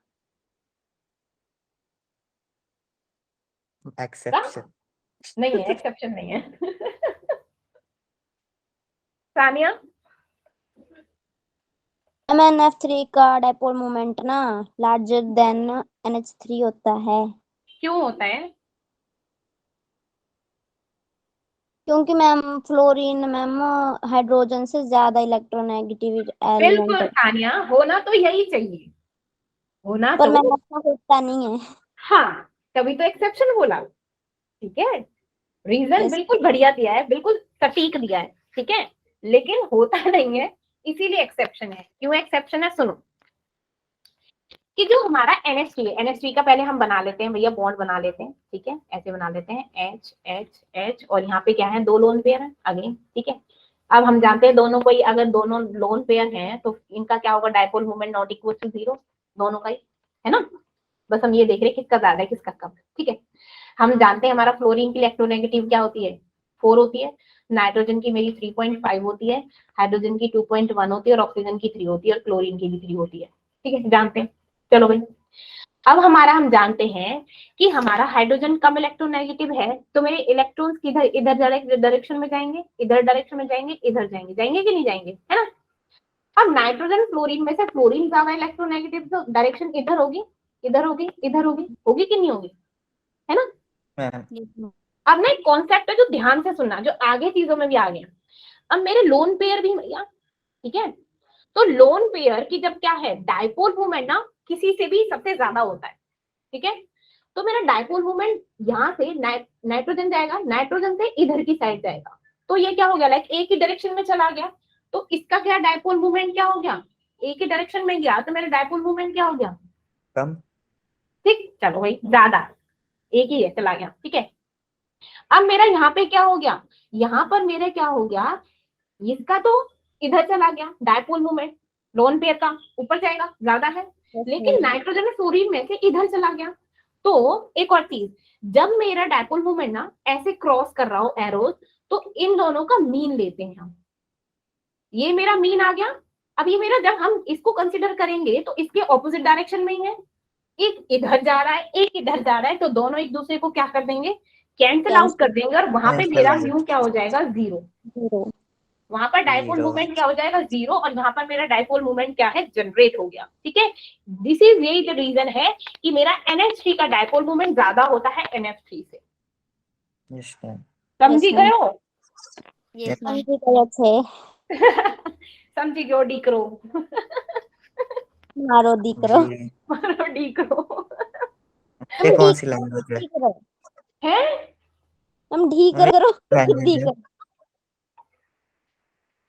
S2: एक्सेप्शन
S1: नहीं है, एक्सेप्शन नहीं है। सानिया,
S3: MnF3 का डाइपोल मोमेंट ना लार्जर देन NH3 होता है,
S1: क्यों होता है?
S3: क्योंकि मैम फ्लोरीन मैम हाइड्रोजन से ज्यादा इलेक्ट्रोनेगेटिव एलिमेंट
S1: बिल्कुल
S3: है,
S1: तानिया, होना तो यही चाहिए, होना
S3: पर
S1: तो,
S3: मैम ऐसा होता नहीं है।
S1: हाँ, तभी तो एक्सेप्शन बोला। ठीक है, रीजन
S3: Yes.
S1: बिल्कुल बढ़िया दिया है, बिल्कुल सटीक दिया है, ठीक है, लेकिन होता नहीं है, इसीलिए एक्सेप्शन है। क्यों एक्सेप्शन है? सुनो, कि जो हमारा NH3 है, NH3 का पहले हम बना लेते हैं भैया, बॉन्ड बना लेते हैं, ठीक है, ऐसे बना लेते हैं H H H, और यहाँ पे क्या है, 2 लोन पेयर है अगेन, ठीक है। अब हम जानते हैं दोनों को ही, अगर दोनों लोन पेयर हैं तो इनका क्या होगा, dipole moment not equal to 0, दोनों का ही, है ना। बस हम ये देख रहे हैं किसका ज्यादा है किसका कम, ठीक है। हम जानते हैं हमारा फ्लोरीन की इलेक्ट्रोनेगेटिव क्या होती है, 4 होती है, नाइट्रोजन की मेरी 3.5 होती है, हाइड्रोजन की 2.1 होती है, और ऑक्सीजन की 3 होती है, और क्लोरीन की भी 3 होती है, ठीक है, जानते हैं। चलो भाई, अब हम जानते हैं कि हमारा हाइड्रोजन कम इलेक्ट्रोनेगेटिव है, तो मेरे इलेक्ट्रॉन्स किधर, इधर डायरेक्शन में जाएंगे, इधर डायरेक्शन में जाएंगे, इधर जाएंगे, जाएंगे कि नहीं जाएंगे, है ना। अब नाइट्रोजन फ्लोरीन में से फ्लोरीन ज्यादा इलेक्ट्रोनेगेटिव, तो डायरेक्शन इधर होगी, इधर होगी, इधर होगी, होगी कि नहीं होगी, है ना।
S2: Ma'am
S3: Yes, ma'am.
S1: अब ना एक कॉन्सेप्ट है जो ध्यान से सुनना, जो आगे चीजों में भी आ गया। अब मेरे लोन पेयर भी भैया, ठीक है, तो लोन पेयर की जब क्या है, डाइपोल मूवमेंट ना किसी से भी सबसे ज्यादा होता है, ठीक है। तो मेरा डाइपोल मूवमेंट यहाँ से नाइट्रोजन जाएगा, नाइट्रोजन से इधर की साइड जाएगा, तो ये क्या हो गया, लाइक एक ही डायरेक्शन में चला गया, तो इसका क्या डाइपोल मूवमेंट क्या हो गया, एक ही डायरेक्शन में गया, तो मेरा डाइपोल मूवमेंट क्या हो गया,
S2: कम।
S1: ठीक, चलो भाई ज्यादा, एक ही है, चला गया, ठीक है। अब मेरा यहाँ पे क्या हो गया, यहाँ पर मेरे क्या हो गया, इसका तो इधर चला गया डाइपोल मूवमेंट, लोन पेयर का ऊपर जाएगा, ज्यादा है,
S3: Yes,
S1: लेकिन
S3: ma'am.
S1: नाइट्रोजन फ्लोरीन में से इधर चला गया। तो एक और चीज, जब मेरा डाइपोल मूवमेंट ना ऐसे क्रॉस कर रहा हो एरोस, तो इन दोनों का मीन लेते हैं हम, ये मेरा मीन आ गया। अब ये मेरा, जब हम इसको कंसिडर करेंगे तो इसके ऑपोजिट डायरेक्शन में ही है, एक इधर जा रहा है, एक इधर जा रहा है, तो दोनों एक दूसरे को क्या कर देंगे, कैंसिल आउट कर देंगे, और वहां पे मेरा म्यू क्या हो जाएगा, 0,
S3: Zero.
S1: वहां पर डाइपोल
S2: Zero.
S1: मूवमेंट क्या हो जाएगा, 0, और यहाँ पर मेरा डाइपोल मूवमेंट क्या है, जनरेट हो गया, ठीक है। दिस इज यही द रीजन है कि मेरा NH3 का डाइपोल मूवमेंट ज्यादा होता है NF3 से,
S2: यस मैम।
S1: समझी
S3: Yes,
S1: गए
S3: ma'am.
S1: हो?
S4: Yes, ma'am.
S3: समझी गए थे,
S1: समझी गयो डीकरो।
S3: मारो दीकरो,
S2: जी,
S1: मारो डीकरो।
S2: ये
S3: हम
S2: कौन
S3: ढीक
S2: सी लैंग्वेज है?
S3: ढीक करो,
S1: है,
S3: हम ढीक
S2: ये
S3: करो,
S2: लैंग्वेज
S3: ढीक
S2: है।
S3: करो।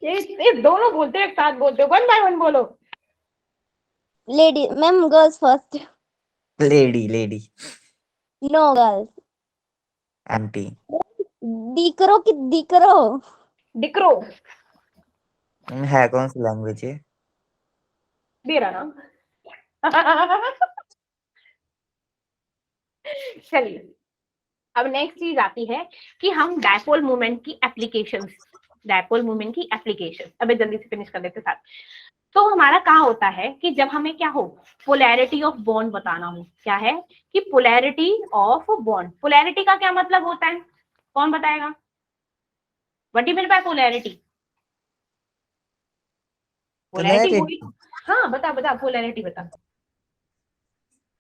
S1: ये दोनों बोलते हैं, एक साथ बोलते हो, 1 बाय 1 बोलो।
S3: Lady ma'am, girls first,
S2: lady lady
S3: no girls,
S2: एमटी।
S3: दीकरो की दीकरो,
S1: डिक्रो
S2: है कौन सी लैंग्वेज है?
S1: दे रहा ना। चलिए, अब नेक्स्ट चीज आती है कि हम डायपोल मूवमेंट की एप्लीकेशंस, डायपोल मूवमेंट की एप्लीकेशन, अबे जल्दी से फिनिश कर लेते साथ। तो हमारा क्या होता है कि जब हमें क्या हो, पोलैरिटी ऑफ बॉन्ड बताना हो, क्या है कि पोलैरिटी ऑफ बॉन्ड, पोलैरिटी का क्या मतलब होता है, कौन बताएगा, what do mean by polarity? Polarity हुई, हाँ बता बता, पोलैरिटी बता।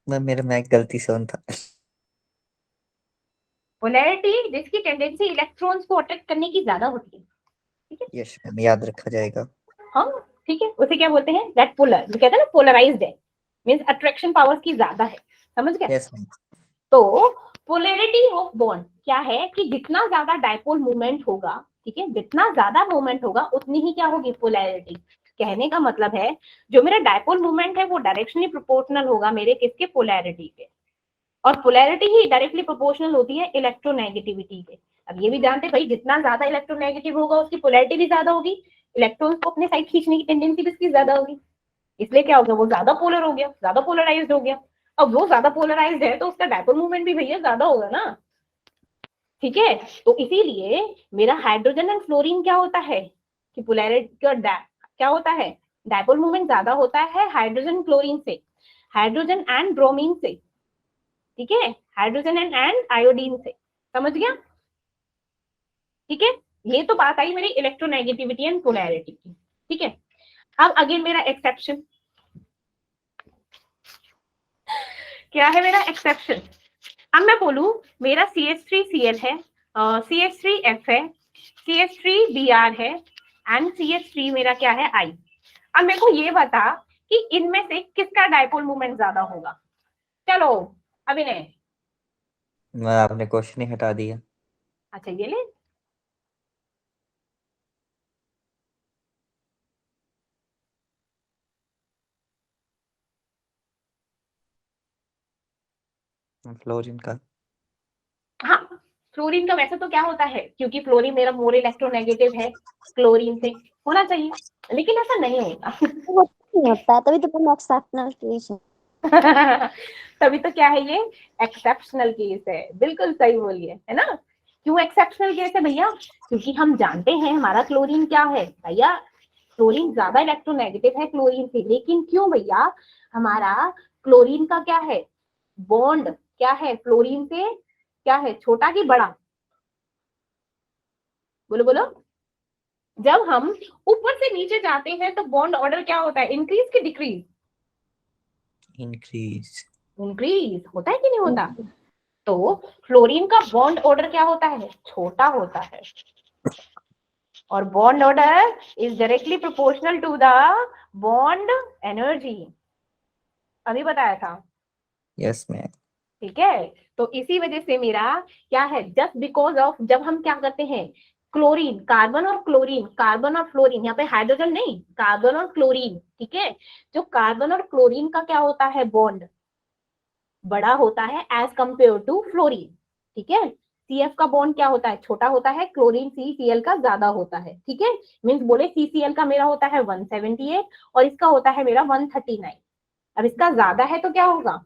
S2: मेरे में गलती से ऑन था।
S1: पोलैरिटी जिसकी टेंडेंसी इलेक्ट्रॉन्स को अट्रैक्ट करने की ज्यादा होती है, ठीक है,
S2: यस मैम, याद रखा जाएगा।
S1: हाँ ठीक है, उसे क्या बोलते हैं, दैट पोलर, जो कहते हैं ना पोलराइज्ड है, मींस अट्रैक्शन पावर की ज्यादा है, समझ गए।
S2: Yes ma'am.
S1: तो पोलैरिटी ऑफ बॉन्ड क्या है कि जितना ज्यादा डाइपोल मूवमेंट होगा, ठीक है, जितना ज्यादा मूवमेंट होगा उतनी ही क्या होगी, पोलैरिटी। कहने का मतलब है जो मेरा डाइपोल मूवमेंट है वो डायरेक्शनली प्रोपोर्शनल होगा मेरे किसके, पोलैरिटी के, और पोलैरिटी ही डायरेक्टली प्रोपोर्शनल होती है इलेक्ट्रोनेगेटिविटी के। अब ये भी जानते भाई, जितना ज्यादा इलेक्ट्रोनेगेटिव होगा उसकी पोलैरिटी भी ज्यादा होगी, इलेक्ट्रॉन्स को अपने साइड खींचने की टेंडेंसी भी इसकी ज्यादा होगी, इसलिए क्या हो गया, वो ज्यादा पोलर हो गया, ज्यादा पोलराइज्ड हो गया। अब वो ज्यादा पोलराइज्ड है तो उसका डाइपोल मूवमेंट भी भैया ज्यादा होगा ना, ठीक है। तो इसीलिए मेरा हाइड्रोजन एंड फ्लोरीन क्या होता है कि पोलैरिटी क्या होता है, डाइपोल मूवमेंट ज्यादा होता है हाइड्रोजन क्लोरीन से, हाइड्रोजन एंड ब्रोमीन से, ठीक है, हाइड्रोजन एंड आयोडीन से, समझ गया, ठीक है। ये तो बात आई मेरी इलेक्ट्रोनेगेटिविटी एंड पोलैरिटी की, ठीक है। अब अगेन मेरा एक्सेप्शन क्या है, मेरा एक्सेप्शन। अब मैं बोलूं मेरा CH3Cl है, CH3F है, CH3Br है एंड CH3 मेरा क्या है, I। अब मेरे को ये बता कि इनमें से किसका डायपोल मोमेंट ज्यादा होगा। चलो अभिनय।
S2: मैं आपने क्वेश्चन ही हटा दिया।
S1: अच्छा ये ले,
S2: फ्लोरीन का।
S1: हाँ फ्लोरीन का वैसे तो क्या होता है, क्योंकि फ्लोरीन मेरा मोर इलेक्ट्रोनेगेटिव है क्लोरीन से, होना चाहिए, लेकिन ऐसा नहीं होता।
S3: नहीं होता, तभी तो तुम एक्सेप्शनल केस है।
S1: तभी तो क्या है ये एक्सेप्शनल केस है, बिल्कुल सही बोलिए, है ना। क्यों एक्सेप्शनल केस है भैया, क्योंकि हम जानते हैं हमारा क्लोरीन क्या है भैया, क्लोरीन ज्यादा इलेक्ट्रोनेगेटिव है क्लोरीन से, लेकिन क्यों भैया, हमारा क्लोरीन का क्या है, बॉन्ड क्या है फ्लोरीन से, क्या है, छोटा कि बड़ा, बोलो बोलो। जब हम ऊपर से नीचे जाते हैं तो बॉन्ड ऑर्डर क्या होता है, इंक्रीज कि डिक्रीज,
S2: इंक्रीज।
S1: इंक्रीज होता है कि नहीं होता। तो फ्लोरीन का बॉन्ड ऑर्डर क्या होता है, छोटा होता है, और bond order is directly proportional to the bond energy, अभी बताया था।
S2: Yes ma'am.
S1: ठीक है, तो इसी वजह से मेरा क्या है, जस्ट बिकॉज ऑफ, जब हम क्या करते हैं, क्लोरीन, कार्बन और क्लोरीन, कार्बन और फ्लोरीन, यहाँ पे हाइड्रोजन नहीं, कार्बन और क्लोरीन, ठीक है, जो कार्बन और क्लोरीन का क्या होता है, बॉन्ड बड़ा होता है एज कंपेयर टू फ्लोरीन, ठीक है। CF का बॉन्ड क्या होता है, छोटा होता है, क्लोरीन CCl का ज्यादा होता है, ठीक है। मींस बोले CCl का मेरा होता है 178 और इसका होता है मेरा 139। अब इसका ज्यादा है तो क्या होगा,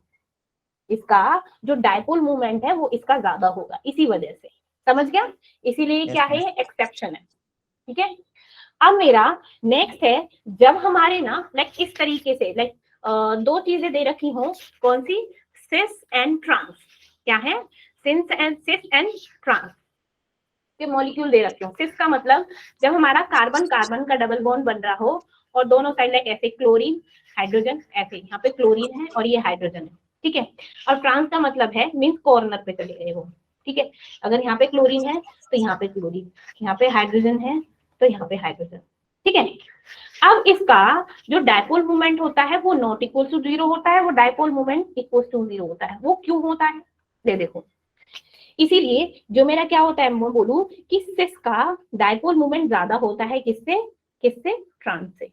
S1: इसका जो डायपोल मूवमेंट है वो इसका ज्यादा होगा, इसी वजह से, समझ गया। इसीलिए
S2: Yes,
S1: क्या है,
S2: ma'am.
S1: ये एक्सेप्शन है, ठीक है। अब मेरा नेक्स्ट है, जब हमारे ना लाइक इस तरीके से लाइक दो चीजें दे रखी हो, कौन सी, सिस एंड ट्रांस, क्या है, सिस एंड ट्रांस के मॉलिक्यूल दे रखे हो। सिस का मतलब जब हमारा कार्बन कार्बन का डबल बॉन्ड बन रहा हो और दोनों साइड लाइक ऐसे क्लोरीन हाइड्रोजन, ऐसे यहाँ पे क्लोरीन है और ये हाइड्रोजन है, ठीक है। और ट्रांस का मतलब है मीन्स कॉर्नर पे चले गए हो, ठीक है। अगर यहाँ पे क्लोरीन है तो यहाँ पे क्लोरीन, यहाँ पे हाइड्रोजन है तो यहाँ पे हाइड्रोजन, ठीक है। अब इसका जो डायपोल मोमेंट होता है वो नॉट इक्वल टू 0 होता है, वो डायपोल मोमेंट इक्वल टू 0 होता है। वो क्यों होता है, ले देखो। इसीलिए जो मेरा क्या होता है, मैं बोलूं कि सिस का डायपोल मोमेंट ज्यादा होता है, किससे, किससे, ट्रांस से।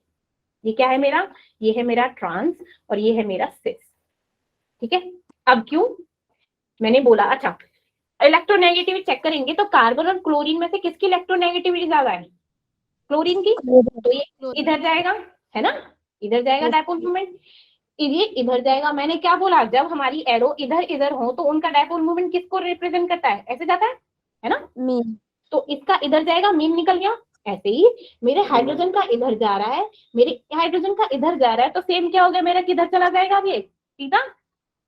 S1: ये क्या है मेरा, ये है मेरा ट्रांस और ये है मेरा सिस, ठीक है। अब क्यों मैंने बोला, अच्छा इलेक्ट्रोनेगेटिविटी चेक करेंगे तो कार्बन और क्लोरीन में से किसकी इलेक्ट्रोनेगेटिविटी ज्यादा है, क्लोरीन की, तो ये इधर जाएगा, है ना, इधर जाएगा डायपोल मोमेंट, ये इधर जाएगा। मैंने क्या बोला, जब हमारी एरो इधर इधर हो तो उनका डायपोल मोमेंट किसको रिप्रेजेंट करता है, ऐसे जाता है ना।
S3: मीन।
S1: तो इसका इधर जाएगा, मीन निकल गया। ऐसे ही मेरे हाइड्रोजन का इधर जा रहा है, मेरे हाइड्रोजन का इधर जा रहा है, तो सेम क्या हो गया, मेरा किधर चला जाएगा अब ये सीधा,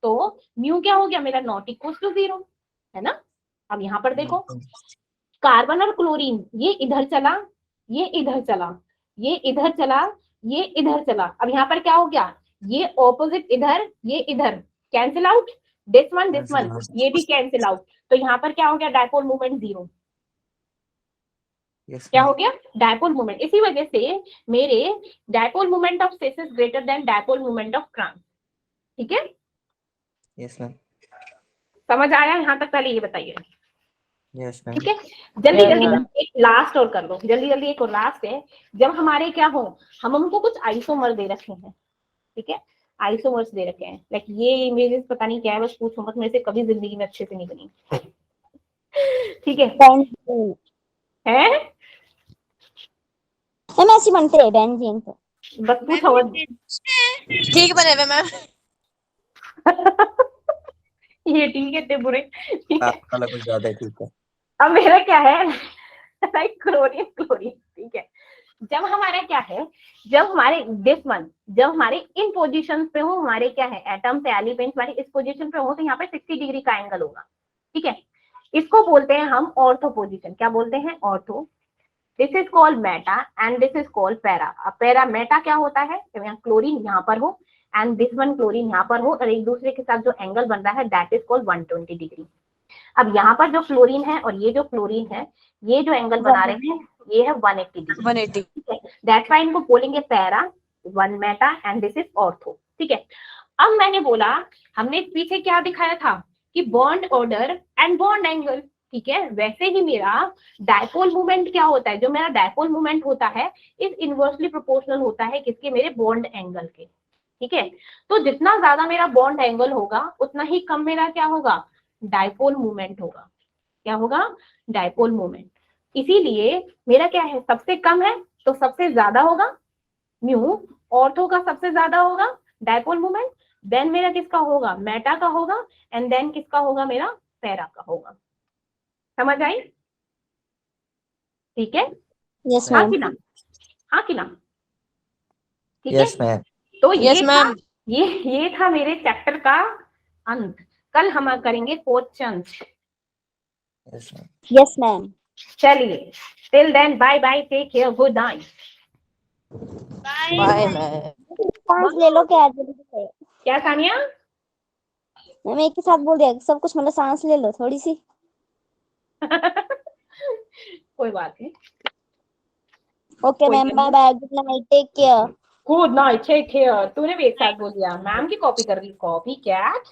S1: तो म्यू क्या हो गया मेरा, नॉट इक्वल टू 0, है ना। अब यहाँ पर देखो, कार्बन और क्लोरीन ये इधर चला, ये इधर चला, ये इधर चला, ये इधर चला। अब यहाँ पर क्या हो गया, ये ऑपोजिट इधर, ये इधर, कैंसिल आउट, दिस वन ये भी कैंसिल आउट, तो यहाँ पर क्या हो गया, डायपोल मोमेंट 0।
S2: Yes,
S1: क्या
S2: ma'am.
S1: हो गया, डायपोल मोमेंट। इसी वजह से मेरे dipole moment of cis is greater than dipole moment of trans, ठीक है।
S2: Yes, ma'am.
S1: समझ आया यहाँ तक, पहले ये बताइए,
S2: Yes, ma'am.
S1: ठीक है। जल्दी
S5: Yes,
S1: जल्दी
S5: ma'am.
S1: एक लास्ट और कर लो, जल्दी जल्दी एक और लास्ट है। जब हमारे क्या हो, हम हमको कुछ आइसोमर दे रखे हैं, ठीक है, आइसोमर्स दे रखे हैं, लाइक ये इमेजेस पता नहीं क्या है, बस पूछो मत, मेरे से कभी जिंदगी में अच्छे से नहीं बनी, ठीक है,
S3: बेंजीन।
S1: है
S3: हम ऐसे बनते हैं बेंजीन तो।
S1: बस पूछो मत।
S5: ठीक बने हुए मैम।
S1: ये ठीक है, इतने बुरे, ठीक है।
S2: आपका कुछ ज्यादा ठीक है।
S1: अब मेरा क्या है, लाइक क्लोरीन क्लोरीन, ठीक है। जब हमारा क्या है, जब हमारे दिस वन, जब हमारे इन पोजीशन पे हो, हमारे क्या है एटम्स एलिमेंट्स हमारे इस पोजीशन पे हो, तो यहाँ पे 60 डिग्री का एंगल होगा, ठीक है। इसको बोलते हैं हम ऑर्थो पोजीशन, क्या बोलते हैं, ortho. This is called Meta and this is called para. अब पैरा मेटा क्या होता है, तो यहाँ क्लोरीन यहाँ पर हो एंड दिस वन क्लोरीन यहाँ पर हो और एक दूसरे के साथ जो एंगल बन रहा है दैट इज कॉल्ड 120 डिग्री। अब यहाँ पर जो क्लोरीन है और ये जो क्लोरीन है, ये जो एंगल बना रहे हैं ये है 180 डिग्री।
S5: 180।
S1: ठीक है, दैट्स व्हाई इनको बोलेंगे para, one Meta and this is ortho. ठीक है, अब मैंने बोला हमने पीछे क्या दिखाया था कि bond order and bond angle. ठीक है, वैसे ही मेरा डायपोल मूवमेंट क्या होता है, जो मेरा डायपोल मूवमेंट होता है इस इनवर्सली प्रोपोर्शनल होता है किसके, मेरे बॉन्ड एंगल के। ठीक है, तो जितना ज्यादा मेरा बॉन्ड एंगल होगा उतना ही कम मेरा क्या होगा, डायपोल मूवमेंट होगा। क्या होगा, डायपोल मूवमेंट। इसीलिए मेरा क्या है, सबसे कम है तो सबसे ज्यादा होगा म्यू, ऑर्थो का सबसे ज्यादा होगा डायपोल मूवमेंट, देन मेरा किसका होगा, मेटा का होगा एंड देन किसका होगा, मेरा पैरा का होगा। समझ आई? ठीक है,
S3: Yes,
S1: हाँ
S3: ma'am.
S1: कि ना, हाँ कि ना? ठीक है,
S2: यस मैम।
S1: तो ये
S5: Yes,
S1: था,
S5: ma'am.
S1: ये था मेरे चैप्टर का अंत। कल हम करेंगे questions.
S2: Yes ma'am.
S3: Yes, ma'am.
S1: चलिए, till then bye bye, take care, good night.
S5: Bye, ma'am.
S3: सांस ले लो क्या जल्दी से।
S1: क्या सानिया?
S3: मैम एक के साथ बोल दिया सब कुछ, मतलब सांस ले लो थोड़ी सी।
S1: कोई बात नहीं,
S3: ओके
S1: कोई
S3: मैम,
S1: नहीं।
S3: Bye bye, good night, take care.
S1: Good night, take care. तूने भी एक साथ बोल दिया, मैम की कॉपी कर रही, कॉपी कैट।